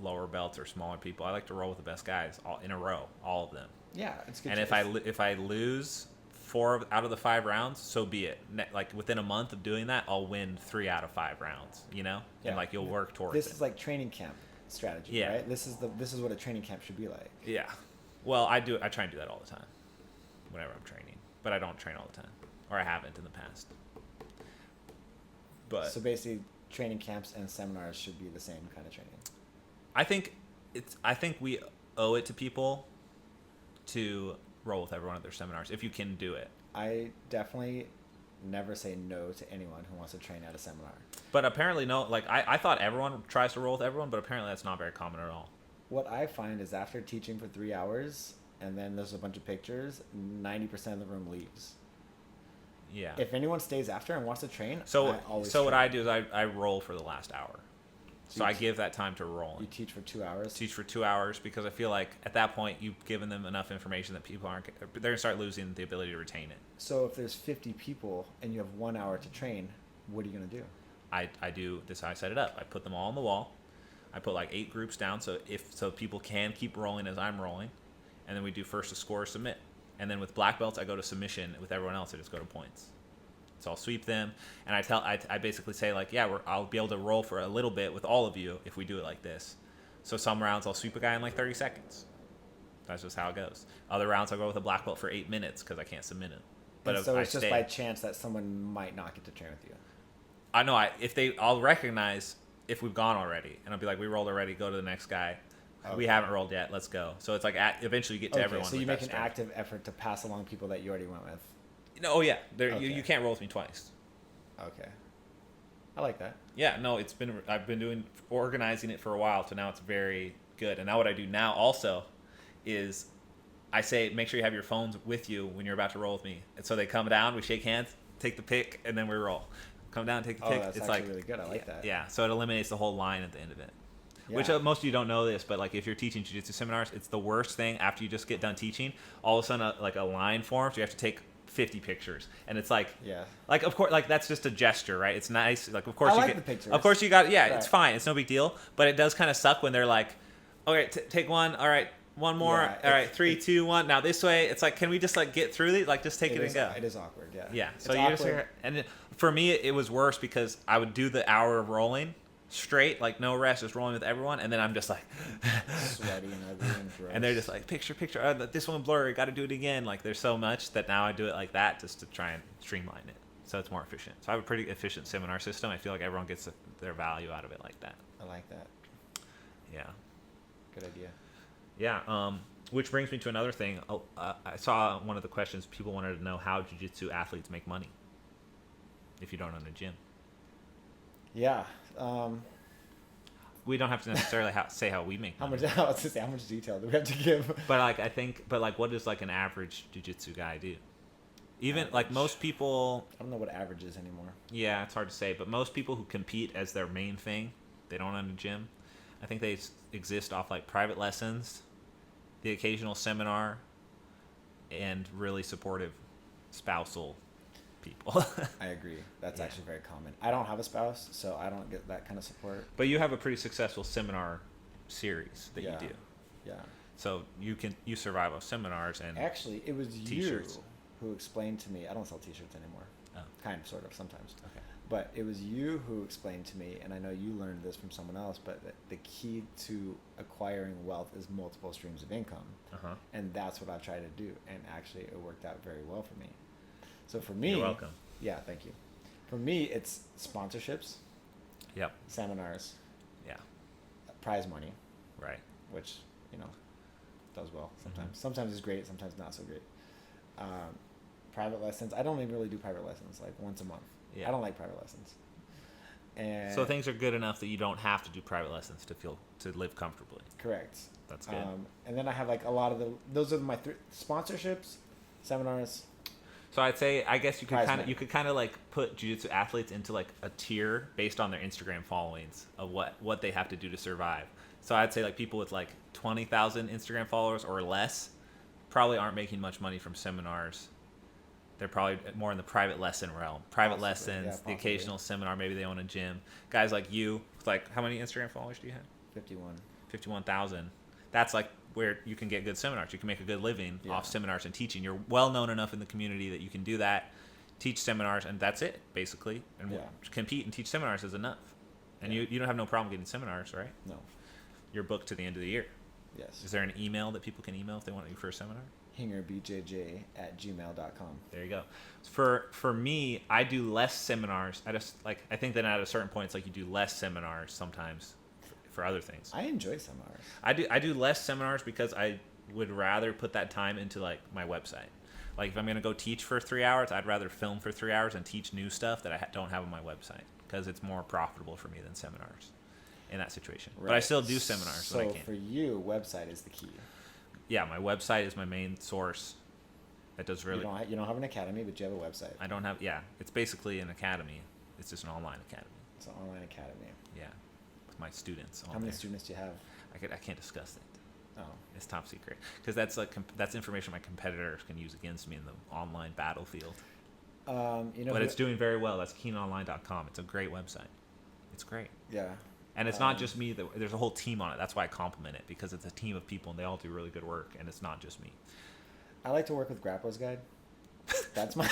lower belts or smaller people. I like to roll with the best guys all in a row, all of them. Yeah, it's good. And if I lose 4 out of the 5 rounds, so be it. Like within a month of doing that, I'll win 3 out of 5 rounds. And like you'll work towards this it. is like training camp strategy, right? This is what a training camp should be like. Yeah. Well, I try and do that all the time whenever I'm training, but I don't train all the time, or I haven't in the past. But so basically, training camps and seminars should be the same kind of training. I think we owe it to people to roll with everyone at their seminars if you can do it. I definitely never say no to anyone who wants to train at a seminar. But apparently no, like I thought everyone tries to roll with everyone, but apparently that's not very common at all. What I find is after teaching for 3 hours and then there's a bunch of pictures, 90% of the room leaves. Yeah. If anyone stays after and wants to train, so I always what train. I do is I roll for the last hour. So I give that time to rolling. You teach for 2 hours? Teach for 2 hours because I feel like at that point you've given them enough information that people they're going to start losing the ability to retain it. So if there's 50 people and you have 1 hour to train, what are you going to do? I do this how I set it up. I put them all on the wall. I put like 8 groups down so people can keep rolling as I'm rolling. And then we do first to score or submit. And then with black belts I go to submission. With everyone else I just go to points. So I'll sweep them, and I basically say like, yeah, I'll be able to roll for a little bit with all of you if we do it like this. So some rounds I'll sweep a guy in like 30 seconds. That's just how it goes. Other rounds I'll go with a black belt for 8 minutes because I can't submit it. But so it's just by chance that someone might not get to train with you. I know I'll recognize if we've gone already, and I'll be like, we rolled already. Go to the next guy. Okay. We haven't rolled yet. Let's go. So it's like eventually you get to everyone. So you make an active effort to pass along people that you already went with. Oh yeah, you can't roll with me twice. Okay, I like that. Yeah, no, I've been organizing it for a while, so now it's very good. And now what I do now also is I say make sure you have your phones with you when you're about to roll with me. And so they come down, we shake hands, take the pick, and then we roll. Come down, take the pick. That's it's actually really good. I like that. Yeah, so it eliminates the whole line at the end of it. Yeah. Which most of you don't know this, but like if you're teaching jiu-jitsu seminars, it's the worst thing after you just get done teaching. All of a sudden, a line forms. You have to take 50 pictures, and it's like, like of course, like that's just a gesture, right? It's nice, like of course I you like get the pictures. Of course you got, right. It's fine, it's no big deal, but it does kind of suck when they're like, okay, take one, all right, one more, all right, 3, 2, 1, now this way. It's like, can we just like get through these, like just take it and go? It is awkward, yeah. So you just and for me it was worse because I would do the hour of rolling straight, like no rest, just rolling with everyone, and then I'm just like sweaty and ugly and gross. And they're just like, picture, this one blurry, got to do it again. Like there's so much that now I do it like that just to try and streamline it so it's more efficient. So I have a pretty efficient seminar system. I feel like everyone gets their value out of it like that. I like that. Yeah. Good idea. Yeah. Which brings me to another thing. I saw one of the questions people wanted to know how jiu-jitsu athletes make money if you don't own a gym. Yeah. We don't have to necessarily say how we make money. How much detail do we have to give? But like what does like an average jiu-jitsu guy do? Even average. Like most people, I don't know what average is anymore. Yeah, it's hard to say, but most people who compete as their main thing, they don't own a gym. I think they exist off like private lessons, the occasional seminar, and really supportive spousal people. I agree. That's actually very common. I don't have a spouse, so I don't get that kind of support. But you have a pretty successful seminar series that you do. Yeah. So you survive off seminars and actually it was t-shirts. You who explained to me. I don't sell t-shirts anymore. Oh. Kind of, sort of, sometimes. Okay. But it was you who explained to me, and I know you learned this from someone else, but the key to acquiring wealth is multiple streams of income. Uh-huh. And that's what I tried to do, and actually it worked out very well for me. So for me... You're welcome. Yeah, thank you. For me, it's sponsorships. Yep. Seminars. Yeah. Prize money. Right. Which, does well sometimes. Mm-hmm. Sometimes it's great, sometimes not so great. Private lessons. I don't even really do private lessons, like once a month. Yeah. I don't like private lessons. And so things are good enough that you don't have to do private lessons to live comfortably. Correct. That's good. And then I have like a lot of those are my 3 sponsorships, seminars. So I'd say, I guess you could kind of like put jiu-jitsu athletes into like a tier based on their Instagram followings of what they have to do to survive. So I'd say like people with like 20,000 Instagram followers or less probably aren't making much money from seminars. They're probably more in the private lesson realm. Private lessons, the occasional seminar, maybe they own a gym. Guys like you, like how many Instagram followers do you have? 51. 51,000. That's like where you can get good seminars. You can make a good living Yeah. off seminars and teaching. You're well known enough in the community that you can do that, teach seminars, and that's it basically. And Yeah. compete and teach seminars is enough. And Yeah. you don't have no problem getting seminars, right? No. You're booked to the end of the year. Yes. Is there an email that people can email if they want you for a seminar? hingerbjj@gmail.com. There you go. For me, I do less seminars. I think that at a certain point, it's like you do less seminars sometimes for other things. I enjoy seminars. I do less seminars because I would rather put that time into like my website. Like if I'm gonna go teach for 3 hours, I'd rather film for 3 hours and teach new stuff that I don't have on my website because it's more profitable for me than seminars in that situation. Right. But I still do seminars So when I can. for you, website is the key. Yeah, my website is my main source. That does really. You don't have an academy, but you have a website. I don't have. Yeah, it's basically an academy. It's just an online academy. It's an online academy. Yeah, with my students. How many students do you have? I can't discuss it. Oh. It's top secret because that's like that's information my competitors can use against me in the online battlefield. But it's doing very well. That's keenonline.com. It's a great website. It's great. Yeah. And it's not just me. There's a whole team on it. That's why I compliment it, because it's a team of people and they all do really good work, and it's not just me. I like to work with Grappler's Guide. That's my.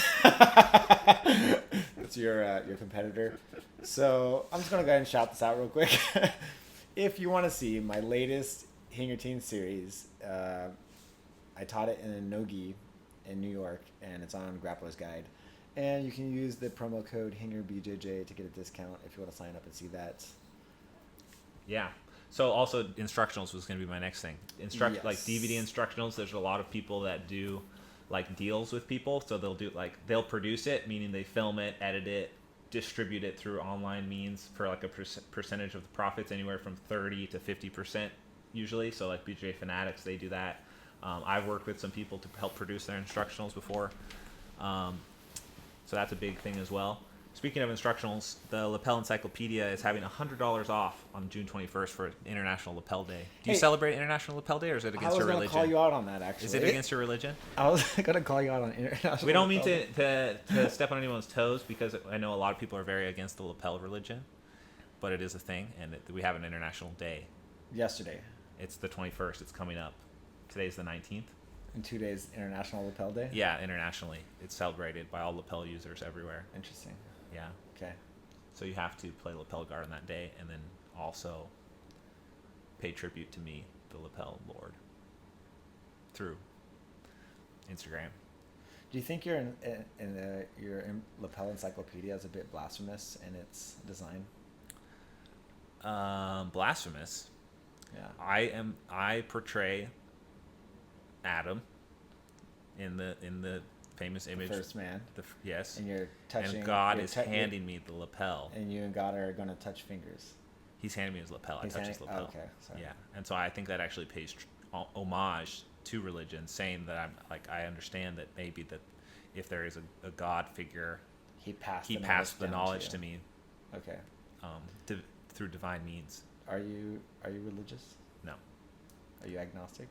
That's your competitor. So I'm just gonna go ahead and shout this out real quick. If you want to see my latest Hinger Teen series, I taught it in Nogi in New York, and it's on Grappler's Guide. And you can use the promo code HingerBJJ to get a discount if you want to sign up and see that. Yeah. So also instructionals was going to be my next thing. Yes. Like DVD instructionals. There's a lot of people that do like deals with people. So they'll produce it, meaning they film it, edit it, distribute it through online means for like a percentage of the profits, anywhere from 30 to 50% usually. So like BJ Fanatics, they do that. I've worked with some people to help produce their instructionals before. So that's a big thing as well. Speaking of instructionals, the Lapel Encyclopedia is having $100 off on June 21st for International Lapel Day. Do you celebrate International Lapel Day, or is it against your religion? I was going to call you out on that, actually. Is it against your religion? I was going to call you out on International We don't mean Lapel Day. to step on anyone's toes, because I know a lot of people are very against the lapel religion, but it is a thing, and we have an International Day. Yesterday. It's the 21st. It's coming up. Today's the 19th. In 2 days, International Lapel Day? Yeah, internationally. It's celebrated by all lapel users everywhere. Interesting. Yeah. Okay. So you have to play lapel guard on that day, and then also pay tribute to me, the lapel lord, through Instagram. Do you think your Lapel Encyclopedia is a bit blasphemous in its design? Blasphemous. Yeah. I portray Adam in the famous image, First man. Yes. And you're touching. And God is handing me the lapel. And you and God are going to touch fingers. He's handing me his lapel. I touch his lapel. Oh, okay. Sorry. Yeah. And so I think that actually pays homage to religion, saying that I understand that maybe that if there is a God figure, he passed the knowledge to me. Okay. Through divine means. Are you religious? No. Are you agnostic?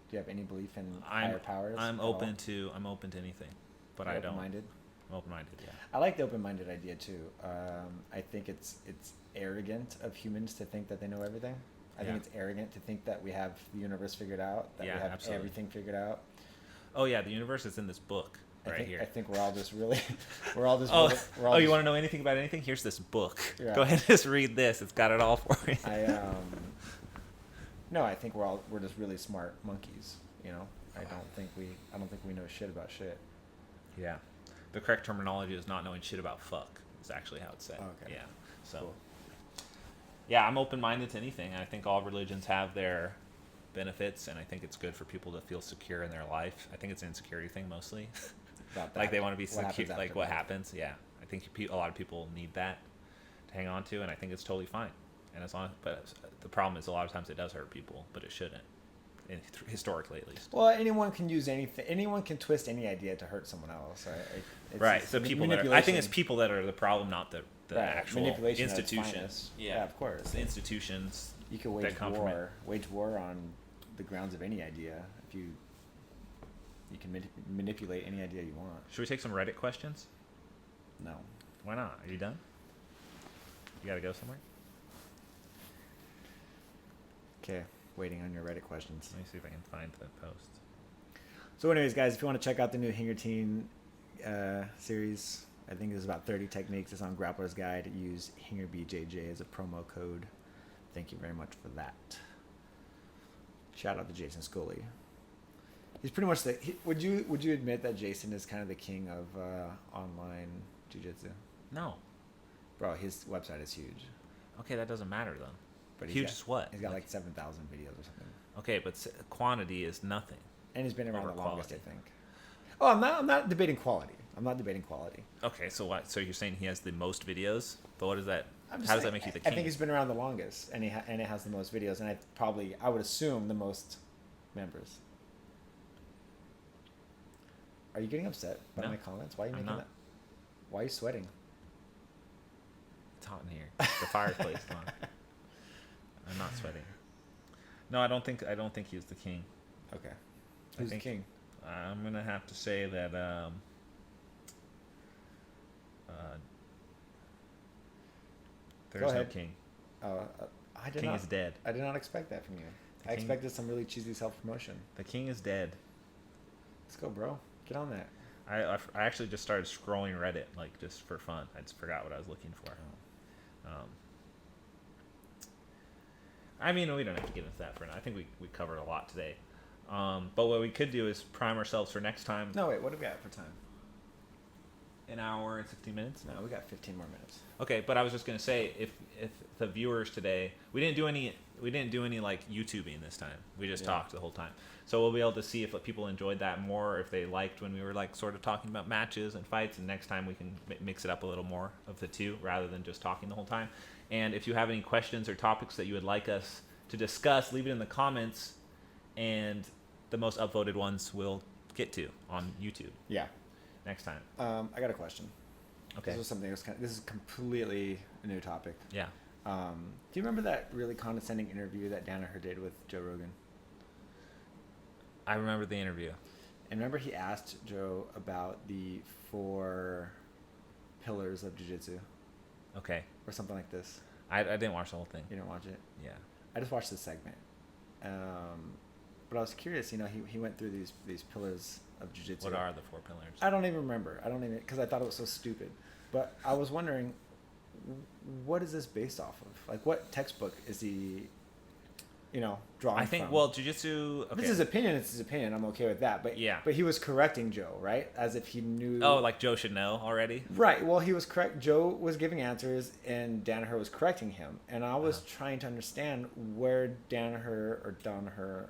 Do you have any belief in higher powers? I'm open to anything, but I don't. Open-minded? I'm open-minded. Yeah. I like the open-minded idea too. I think it's arrogant of humans to think that they know everything. I think it's arrogant to think that we have the universe figured out, that we have everything figured out. Oh yeah, the universe is in this book here. I think we're all just really, you want to know anything about anything? Here's this book. Yeah. Go ahead and just read this. It's got it all for you. No, I think we're just really smart monkeys. You know, I don't think we know shit about shit. Yeah, the correct terminology is not knowing shit about fuck. Is actually how it's said. Okay. Yeah. So. Cool. Yeah, I'm open-minded to anything. I think all religions have their benefits, and I think it's good for people to feel secure in their life. I think it's an insecurity thing mostly. Like they want to be secure. Like what happens? Yeah, I think a lot of people need that to hang on to, and I think it's totally fine. And but the problem is a lot of times it does hurt people, but it shouldn't, historically at least. Well, anyone can use anything. Anyone can twist any idea to hurt someone else, right? Right. So people I think it's people that are the problem, not the actual manipulation institutions. Yeah, of course. It's the institutions. You can wage war on the grounds of any idea if you can manipulate any idea you want. Should we take some Reddit questions? No. Why not? Are you done? You got to go somewhere? Okay. waiting on your Reddit questions. Let me see if I can find that post. So anyways, guys, if you want to check out the new Hanger Team series, I think there's about 30 techniques. It's on Grappler's Guide. Use HangerBJJ as a promo code. Thank you very much for that. Shout out to Jason Scully. He's pretty much would you admit that Jason is kind of the king of online jiu-jitsu? No. Bro, his website is huge. Okay, that doesn't matter then. But huge is what? He's got like 7,000 videos or something. Okay, but quantity is nothing. And he's been around Over the longest, quality. I think. Oh, I'm not debating quality. I'm not debating quality. Okay, so what? So you're saying he has the most videos? But what is that? I'm just How does saying, that make you the king? I think he's been around the longest, and it has the most videos, and I would assume the most members. Are you getting upset by No, my comments? Why are you I'm making not. that? Why are you sweating? It's hot in here. The fireplace is on. I'm not sweating. No, I don't think he's the king. Okay. Who's the king? I'm gonna have to say that there's no ahead. king. I did King not. is dead. I did not expect that from you. The I king- expected some really cheesy self-promotion. The king is dead. Let's go, bro. Get on that. I actually just started scrolling Reddit, like, just for fun. I just forgot what I was looking for. I mean, we don't have to get into that for now. I think we covered a lot today. But what we could do is prime ourselves for next time. No, wait. What do we got for time? An hour and 15 minutes? No, we got 15 more minutes. Okay, but I was just gonna say, if the viewers today, we didn't do any like YouTubing this time. We just talked the whole time. So we'll be able to see if people enjoyed that more, or if they liked when we were like sort of talking about matches and fights. And next time we can mix it up a little more of the two, rather than just talking the whole time. And if you have any questions or topics that you would like us to discuss, leave it in the comments, and the most upvoted ones we'll get to on YouTube Yeah. next time. I got a question. Okay. This was something that was this is completely a new topic. Yeah. Do you remember that really condescending interview that Danaher did with Joe Rogan? I remember the interview. And remember he asked Joe about the 4 pillars of jiu-jitsu Okay. or something like this. I didn't watch the whole thing. You didn't watch it? Yeah. I just watched this segment. But I was curious, he went through these pillars of jiu-jitsu. What are the 4 pillars? I don't even remember. Because I thought it was so stupid. But I was wondering, what is this based off of? Like, what textbook is he, drawing I think, from? well, jiu-jitsu... If Okay. it's his opinion, it's his opinion. I'm okay with that. But Yeah. But he was correcting Joe, right? As if he knew. Oh, like Joe should know already? Right. Well, he was correct. Joe was giving answers, and Danaher was correcting him. And I was trying to understand where Danaher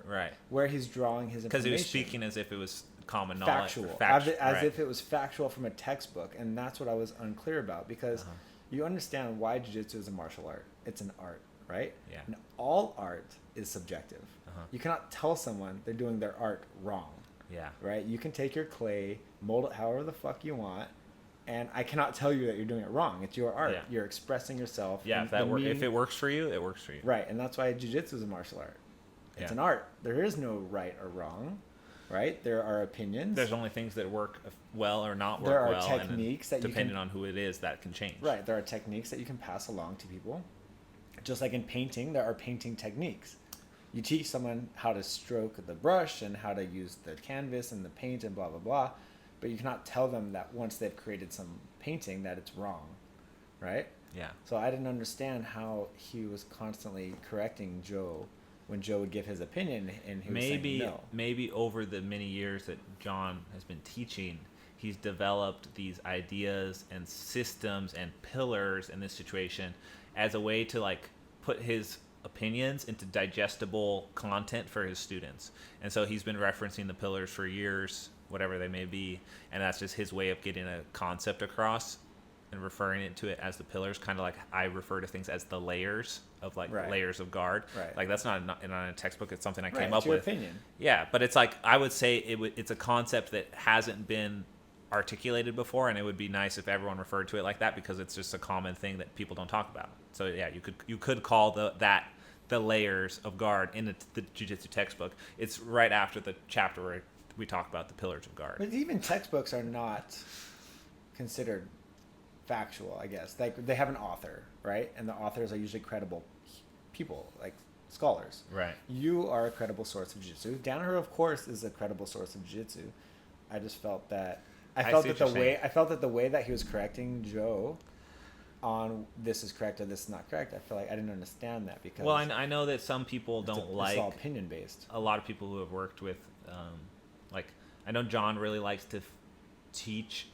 Right. where he's drawing his information. Because he was speaking as if it was common knowledge. Factual. As As if it was factual from a textbook. And that's what I was unclear about. Because you understand why jiu-jitsu is a martial art. It's an art, right? Yeah. And all art is subjective. You cannot tell someone they're doing their art wrong. Yeah. Right? You can take your clay, mold it however the fuck you want, and I cannot tell you that you're doing it wrong. It's your art. Yeah. You're expressing yourself. Yeah, and if it works for you, it works for you. Right, and that's why jiu-jitsu is a martial art. It's Yeah. an art. There is no right or wrong, right? There are opinions. There's only things that work well or not work There are well. techniques that you depending can- on who it is, that can change. Right, there are techniques that you can pass along to people. Just like in painting, there are painting techniques. You teach someone how to stroke the brush and how to use the canvas and the paint and blah, blah, blah. But you cannot tell them that once they've created some painting that it's wrong, right? Yeah. So I didn't understand how he was constantly correcting Joe when Joe would give his opinion and he was saying no. Maybe over the many years that John has been teaching, he's developed these ideas and systems and pillars in this situation as a way to like put his opinions into digestible content for his students. And so he's been referencing the pillars for years, whatever they may be, and that's just his way of getting a concept across and referring it to it as the pillars, kind of like I refer to things as the layers of like Right. layers of guard. Right. Like that's not in a textbook, it's something I Right, came it's up your with. opinion. Yeah, but it's like I would say it's a concept that hasn't been articulated before, and it would be nice if everyone referred to it like that because it's just a common thing that people don't talk about. So yeah, you could call the layers of guard in the jiu-jitsu textbook. It's right after the chapter where we talk about the pillars of guard. But even textbooks are not considered factual, I guess. Like they have an author, right? And the authors are usually credible people, like scholars. Right. You are a credible source of jiu-jitsu. Danaher, of course, is a credible source of jiu-jitsu. I just felt that I felt that the way that he was correcting Joe on this is correct or this is not correct, I feel like I didn't understand that because Well, I know that some people don't like. It's all opinion based. A lot of people who have worked with, like I know John really likes to teach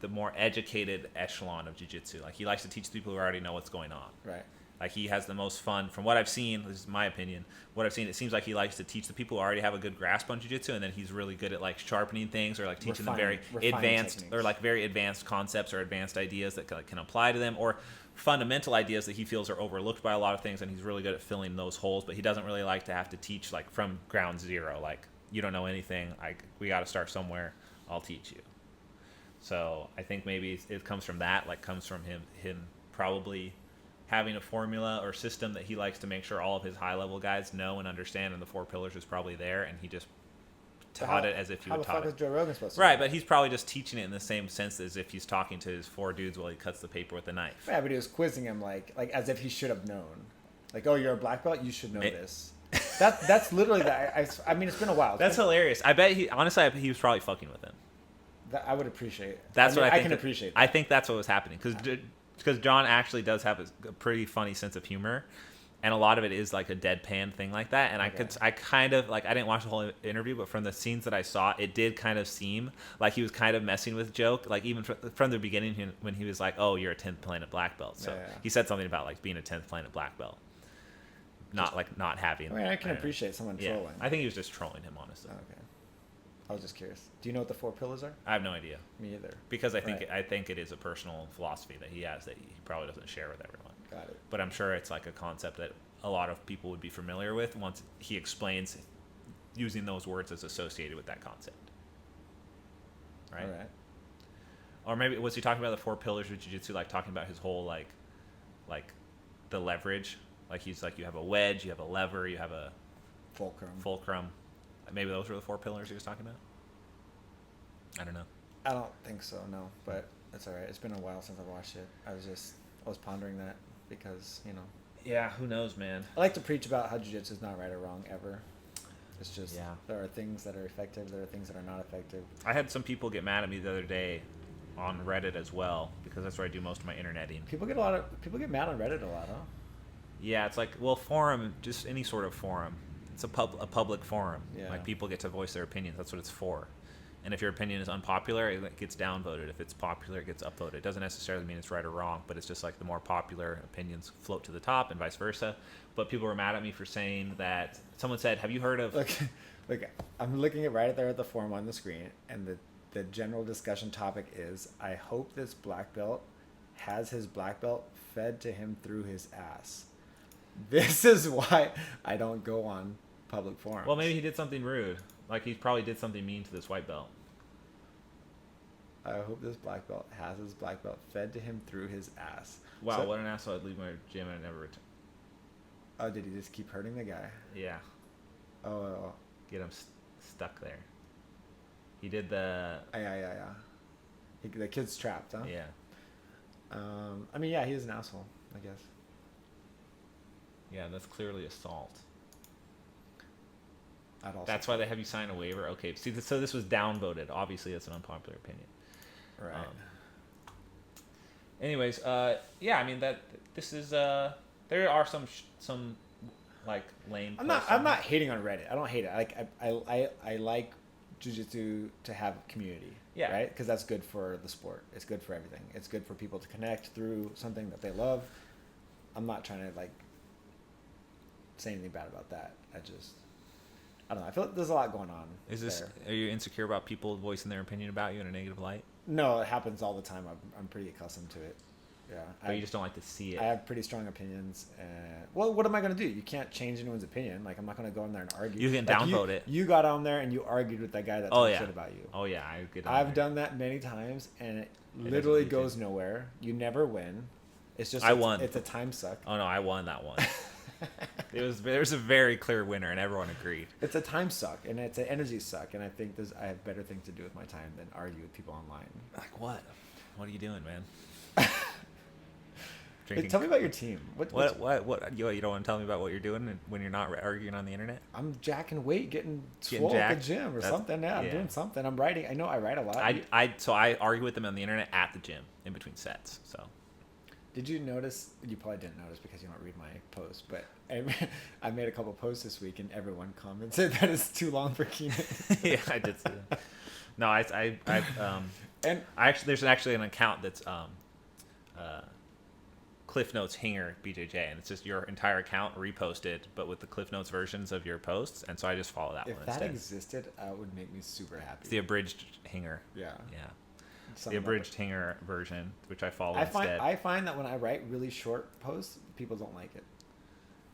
the more educated echelon of jiu-jitsu. Like he likes to teach people who already know what's going on. Right. Like he has the most fun. From what I've seen, this is my opinion. What I've seen, it seems like he likes to teach the people who already have a good grasp on jiu-jitsu, and then he's really good at like sharpening things or like teaching them very advanced techniques. Or like very advanced concepts or advanced ideas that can apply to them, or fundamental ideas that he feels are overlooked by a lot of things, and he's really good at filling those holes. But he doesn't really like to have to teach like from ground zero. Like you don't know anything. We got to start somewhere. I'll teach you. So I think maybe it comes from that. Like comes from him probably having a formula or system that he likes to make sure all of his high-level guys know and understand, and the 4 pillars is probably there, and he just taught it as if he would taught it. How the fuck is Joe Rogan supposed to Right, but he's probably just teaching it in the same sense as if he's talking to his 4 dudes while he cuts the paper with a knife. Yeah, but he was quizzing him like as if he should have known. Like, oh, you're a black belt? You should know this. That's literally that. I mean, it's been a while. That's hilarious. I bet he was probably fucking with him. That I would appreciate. That's what I think. I can appreciate that. I think that's what was happening because John actually does have a pretty funny sense of humor, and a lot of it is like a deadpan thing like that. And I kind of like, I didn't watch the whole interview, but from the scenes that I saw, it did kind of seem like he was kind of messing with Joe, like even from the beginning when he was like, "Oh, you're a 10th planet black belt." So he said something about like being a 10th planet black belt, not having. I mean, I can appreciate someone trolling. I think he was just trolling him, honestly. Okay. I was just curious. Do you know what the 4 pillars are? I have no idea. Me either. Because I think it is a personal philosophy that he has that he probably doesn't share with everyone. Got it. But I'm sure it's like a concept that a lot of people would be familiar with once he explains using those words as associated with that concept. Right? All right. Or maybe was he talking about the 4 pillars of jiu-jitsu, like talking about his whole like the leverage? Like he's like, you have a wedge, you have a lever, you have a fulcrum. Maybe those were the 4 pillars he was talking about? I don't know. I don't think so, no. But it's all right. It's been a while since I've watched it. I was pondering that because, Yeah, who knows, man. I like to preach about how jiu-jitsu is not right or wrong ever. It's just there are things that are effective. There are things that are not effective. I had some people get mad at me the other day on Reddit as well because that's where I do most of my interneting. People get mad on Reddit a lot, huh? Yeah, it's like, well, forum, just any sort of forum. It's a public forum. Yeah. Like people get to voice their opinions. That's what it's for. And if your opinion is unpopular, it gets downvoted. If it's popular, it gets upvoted. It doesn't necessarily mean it's right or wrong, but it's just like the more popular opinions float to the top and vice versa. But people were mad at me for saying that. Someone said, have you heard of... Look, I'm looking right there at the forum on the screen, and the general discussion topic is, I hope this black belt has his black belt fed to him through his ass. This is why I don't go on public forums. Well, maybe he did something rude. Like he probably did something mean to this white belt. I hope this black belt has his black belt fed to him through his ass. Wow, what an asshole. I'd leave my gym and I'd never return. Oh, did he just keep hurting the guy? Yeah. Oh. Get him stuck there. He did the... Yeah. The kid's trapped, huh? Yeah. I mean, yeah, he is an asshole, I guess. Yeah, that's clearly assault. That's why they have you sign a waiver. Okay, see, so this was downvoted. Obviously, that's an unpopular opinion. Right. Anyways, yeah, I mean that this is there are some like lame. I'm not hating on Reddit. I don't hate it. I like jiu-jitsu to have community. Yeah. Right. Because that's good for the sport. It's good for everything. It's good for people to connect through something that they love. I'm not trying to say anything bad about that. I don't know. I feel like there's a lot going on. Are you insecure about people voicing their opinion about you in a negative light? No, it happens all the time. I'm pretty accustomed to it. Yeah. But you just don't like to see it. I have pretty strong opinions. Well, what am I going to do? You can't change anyone's opinion. Like, I'm not going to go in there and argue. You can downvote it. You got on there and you argued with that guy that talked shit about you. Oh, yeah. I've done that many times, and it literally goes nowhere. You never win. It's just... I won. It's a time suck. Oh, no, I won that one. There was a very clear winner, and everyone agreed. It's a time suck, and it's an energy suck, and I think I have better things to do with my time than argue with people online. Like what? What are you doing, man? drinking. Tell me about your team. What? You don't want to tell me about what you're doing when you're not arguing on the internet? I'm jacking weight, getting swole at the gym or something. Yeah, I'm doing something. I'm writing. I know I write a lot. I argue with them on the internet at the gym in between sets. So. Did you notice? You probably didn't notice because you don't read my posts, but I made a couple posts this week and everyone commented that it's too long for Keenan. Yeah, I did see that. No, there's actually an account that's Cliff Notes Hinger BJJ, and it's just your entire account reposted, but with the Cliff Notes versions of your posts, and so I just follow that one instead. If that existed, it would make me super happy. It's the abridged Hinger. Yeah. The abridged Hinger version, which I follow instead. I find that when I write really short posts, people don't like it.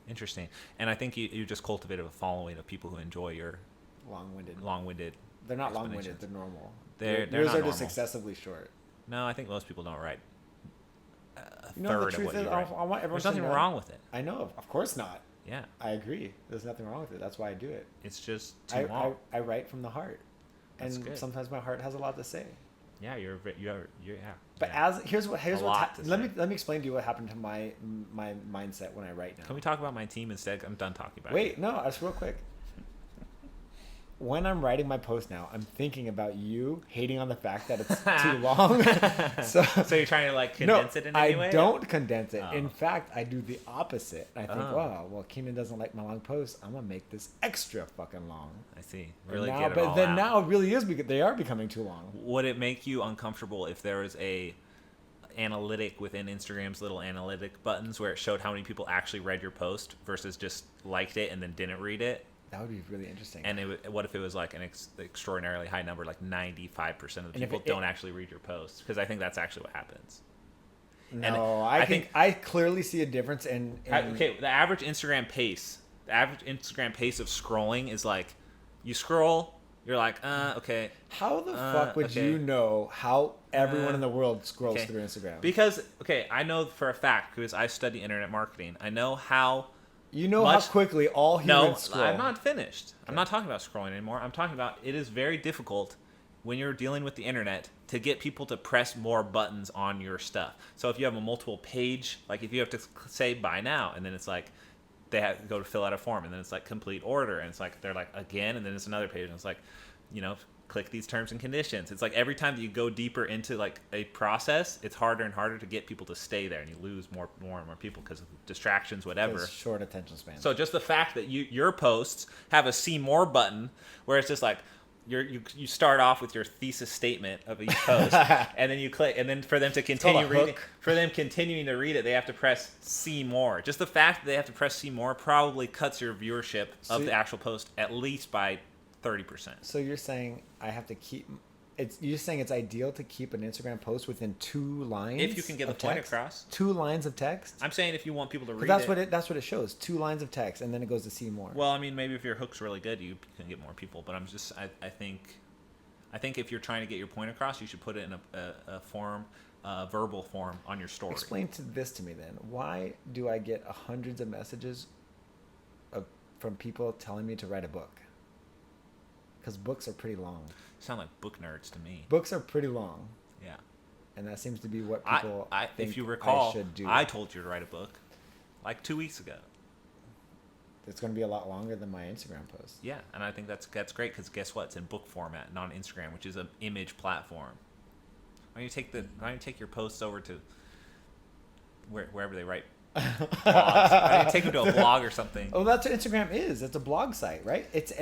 Interesting. And I think you just cultivated a following of people who enjoy your long-winded. They're not long-winded. They're normal. They're Yours not are just normal. excessively short. No, I think most people don't write the truth is, I want everyone There's nothing wrong with it. I know. Of course not. Yeah. I agree. There's nothing wrong with it. That's why I do it. It's just too long. I write from the heart. That's and good. Sometimes my heart has a lot to say. Yeah, yeah. But here's what let me explain to you what happened to my mindset when I write now. Can we talk about my team instead? I'm done talking about it. Wait, no, just real quick. When I'm writing my post now, I'm thinking about you hating on the fact that it's too long. So you're trying to condense it in any way? I don't condense it. Oh. In fact, I do the opposite. I think, well, Keenan doesn't like my long posts. I'm gonna make this extra fucking long. I see. Really now, get it but all then out. now it really is because they are becoming too long. Would it make you uncomfortable if there was a analytic within Instagram's little analytic buttons where it showed how many people actually read your post versus just liked it and then didn't read it? That would be really interesting. And what if it was like an extraordinarily high number, like 95% of the people don't actually read your posts? Because I think that's actually what happens. No, I think I clearly see a difference in okay, the average Instagram pace of scrolling is like, you scroll, you're like, okay. How the fuck would you know how everyone in the world scrolls through Instagram? Because, I know for a fact, because I study internet marketing, I know how... You know how quickly all humans scroll. No, I'm not finished. Okay. I'm not talking about scrolling anymore. I'm talking about it is very difficult when you're dealing with the internet to get people to press more buttons on your stuff. So if you have a multiple page, like if you have to say buy now, and then it's like they have to go to fill out a form, and then it's like complete order, and it's like they're like again, and then it's another page, and it's like, click these terms and conditions. It's like every time that you go deeper into like a process, it's harder and harder to get people to stay there, and you lose more and more people because of distractions, whatever. Short attention span. So just the fact that your posts have a see more button, where it's just like you start off with your thesis statement of each post, and then you click, and then for them to continue reading, continuing to read it, they have to press see more. Just the fact that they have to press see more probably cuts your viewership of the actual post at least by 30%. So you're saying I have to keep you're saying it's ideal to keep an Instagram post within 2 lines if you can get the point across. 2 lines of text? I'm saying if you want people to read that's what it shows. 2 lines of text, and then it goes to see more. Well, I mean, maybe if your hook's really good, you can get more people, but I think if you're trying to get your point across, you should put it in a form, verbal form on your story. Explain this to me then. Why do I get hundreds of messages from people telling me to write a book? Because books are pretty long. Sound like book nerds to me. Books are pretty long. Yeah. And that seems to be what people think if you recall, I should do. I told you to write a book like 2 weeks ago. It's going to be a lot longer than my Instagram post. Yeah, and I think that's great because guess what? It's in book format, not Instagram, which is an image platform. Why don't you take your posts over to wherever they write blogs? Why don't you take them to a blog or something? Oh, that's what Instagram is. It's a blog site, right? It's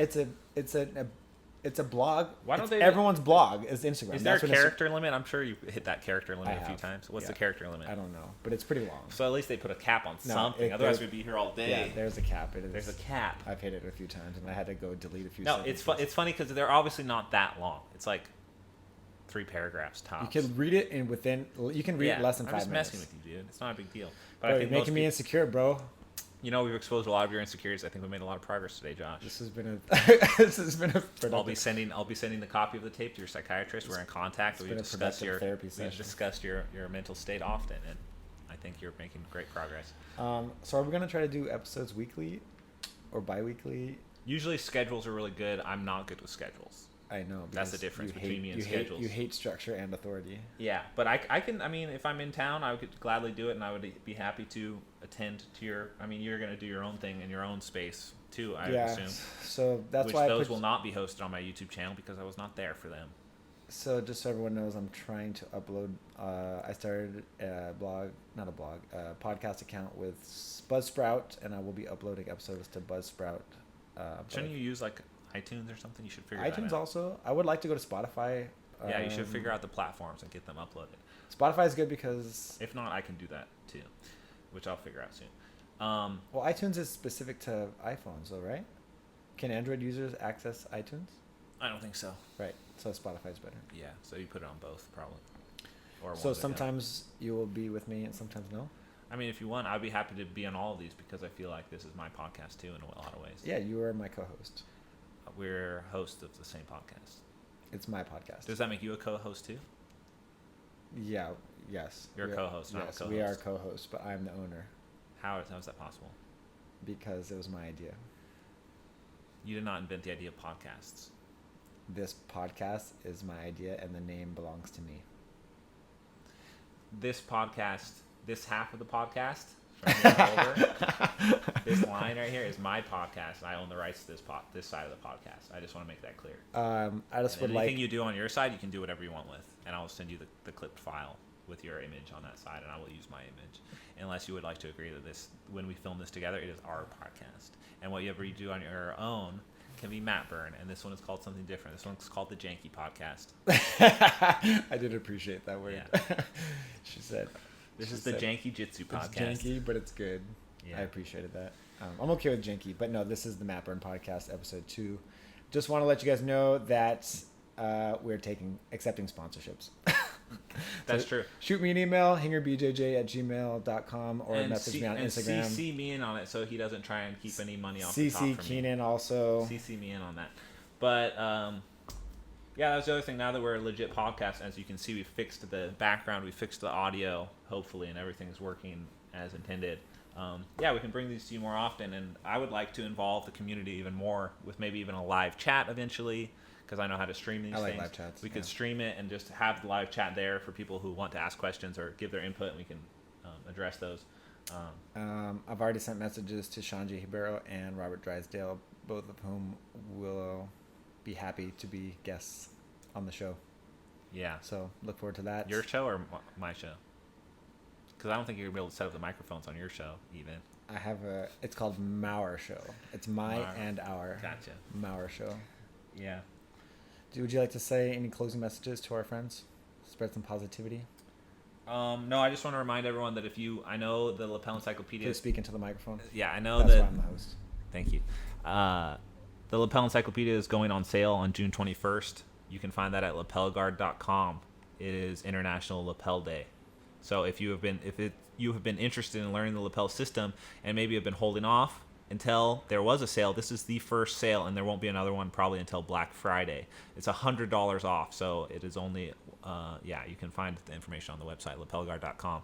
a blog. Why don't everyone's blog is Instagram. Is there a character limit? I'm sure you hit that character limit a few times. What's the character limit? I don't know, but it's pretty long. So at least they put a cap on something. Otherwise, we'd be here all day. Yeah, there's a cap. There's a cap. I've hit it a few times, and I had to go delete a few. No, it's funny because they're obviously not that long. It's like 3 paragraphs tops. You can read it it less than 5 minutes. I'm just messing with you, dude. It's not a big deal. But I think you're making me insecure, bro. We've exposed a lot of your insecurities. I think we made a lot of progress today, Josh. This has been a I'll be sending the copy of the tape to your psychiatrist. We're in contact. We discussed your mental state often, and I think you're making great progress. So are we gonna try to do episodes weekly or bi-weekly? Usually schedules are really good. I'm not good with schedules. I know. That's the because difference you between hate- me and you schedules. You hate structure and authority. Yeah, but I can. I mean, if I'm in town, I could gladly do it, and I would be happy to attend to your. I mean, you're gonna do your own thing in your own space too, I assume. So that's Which why those will not be hosted on my YouTube channel because I was not there for them. So just so everyone knows, I'm trying to upload. I started a podcast account with Buzzsprout, and I will be uploading episodes to Buzzsprout. Shouldn't you use like iTunes or something? You should figure that iTunes out. also. I would like to go to Spotify. Yeah, you should figure out the platforms and get them uploaded. Spotify is good because If not, I can do that too, which I'll figure out soon. well, iTunes is specific to iPhones, though, right? Can Android users access iTunes? I don't think so. Right. So Spotify's better. Yeah, so you put it on both probably. Or So one of the- sometimes you will be with me and sometimes no. I mean, if you want, I'd be happy to be on all of these because I feel like this is my podcast too in a lot of ways. Yeah, you are my co-host. We're hosts of the same podcast. It's my podcast. Does that make you a co-host too? Yeah. Yes. You're a We are- co-host, not a Yes, we are co-host. co-hosts, but I'm the owner How is that possible? because it was my idea. You did not invent the idea of podcasts. This podcast is my idea, and the name belongs to me. This podcast, this half of the podcast, from here over, this line right here is my podcast. I own the rights to this side of the podcast. I just want to make that clear. I just would Anything like. you do on your side, you can do whatever you want with, and I'll send you the clipped file with your image on that side, and I will use my image, unless you would like to agree that this, when we film this together, it is our podcast, and whatever you do on your own can be Matt Byrne, and this one is called something different. This one's called the Janky Podcast. I did appreciate that word. Yeah. She said. This she is the said, Janky Jitsu It's Podcast. janky, but it's good. Yeah. I appreciated that. I'm okay with janky, but no, this is the Matt Byrne Podcast, episode 2. Just want to let you guys know that we're accepting sponsorships. That's So true. Shoot me an email, hingerbjj@gmail.com, or And message me on Instagram. CC me in on it so he doesn't try and keep any money off the top CC from me. Keenan also. CC me in on that. But yeah, that's the other thing. Now that we're a legit podcast, as you can see, we fixed the background, we fixed the audio, hopefully, and everything's working as intended. Yeah, we can bring these to you more often, and I would like to involve the community even more with maybe even a live chat eventually, because I know how to stream these I like things. live chats, We could yeah. stream it and just have the live chat there for people who want to ask questions or give their input, and we can address those. I've already sent messages to Shanji Hibero and Robert Drysdale, both of whom will be happy to be guests on the show. Yeah. So look forward to that. Your show or my show? Because I don't think you're going to be able to set up the microphones on your show, even. I have it's called Mauer Show. It's my Mauer. and our. Gotcha. Mauer Show. Yeah. Would you like to say any closing messages to our friends? Spread some positivity. No, I just want to remind everyone that I know the Lapel Encyclopedia. Please speak into the microphone. Yeah, I know That's that. why I'm the host. Thank you. The Lapel Encyclopedia is going on sale on June 21st. You can find that at lapelguard.com. It is International Lapel Day. So if you have been interested in learning the lapel system and maybe have been holding off until there was a sale, this is the first sale, and there won't be another one probably until Black Friday. It's $100 off, so it is only you can find the information on the website lapelguard.com.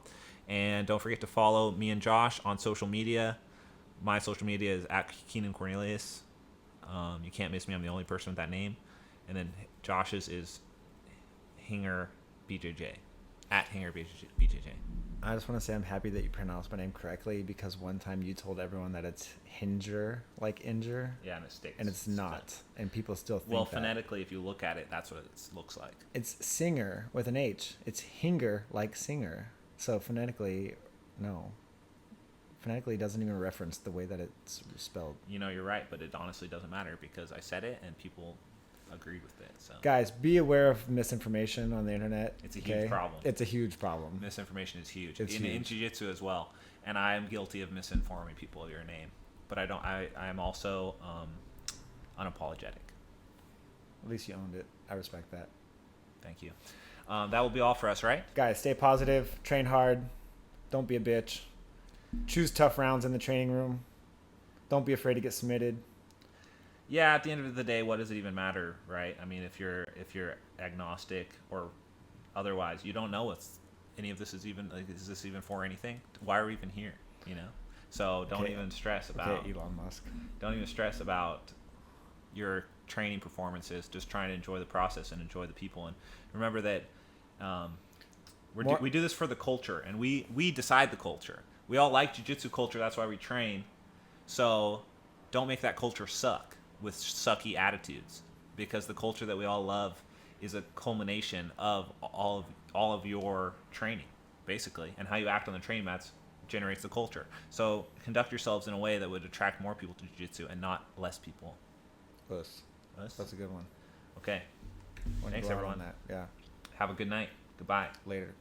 And don't forget to follow me and Josh on social media. My social media is at Keenan Cornelius. You can't miss me. I'm the only person with that name. And then Josh's is Hinger BJJ, at Hinger BJJ. I just want to say I'm happy that you pronounced my name correctly, because one time you told everyone that it's Hinger, like injure. Yeah, and it sticks. And it's not. And people still think Well, that. phonetically, if you look at it, that's what it looks like. It's singer with an H. It's Hinger, like singer. So phonetically, no. Phonetically, it doesn't even reference the way that it's spelled. You know, you're right, but it honestly doesn't matter because I said it and people agreed with it. So Guys, be aware of misinformation on the internet. It's a huge problem. It's a huge problem. misinformation is huge. It's in huge. jiu-jitsu as well. And I am guilty of misinforming people of your name. But I am also unapologetic. At least you owned it. I respect that. Thank you. That will be all for us, right? Guys, stay positive. Train hard. Don't be a bitch. Choose tough rounds in the training room. Don't be afraid to get submitted. Yeah, at the end of the day, what does it even matter, right? I mean, if you're agnostic or otherwise, you don't know if any of this is even, like, is this even for anything? Why are we even here? You know? So don't Okay. even stress about Okay, Elon Musk. don't even stress about your training performances, just trying to enjoy the process and enjoy the people. And remember that we do this for the culture, and we decide the culture. We all like jiu-jitsu culture. That's why we train. So don't make that culture suck with sucky attitudes, because the culture that we all love is a culmination of all of your training, basically, and how you act on the training mats generates the culture. So conduct yourselves in a way that would attract more people to jiu-jitsu and not less people. Us. That's a good one. Okay. Wanna Thanks, go out everyone. on that. Yeah. Have a good night. Goodbye. Later.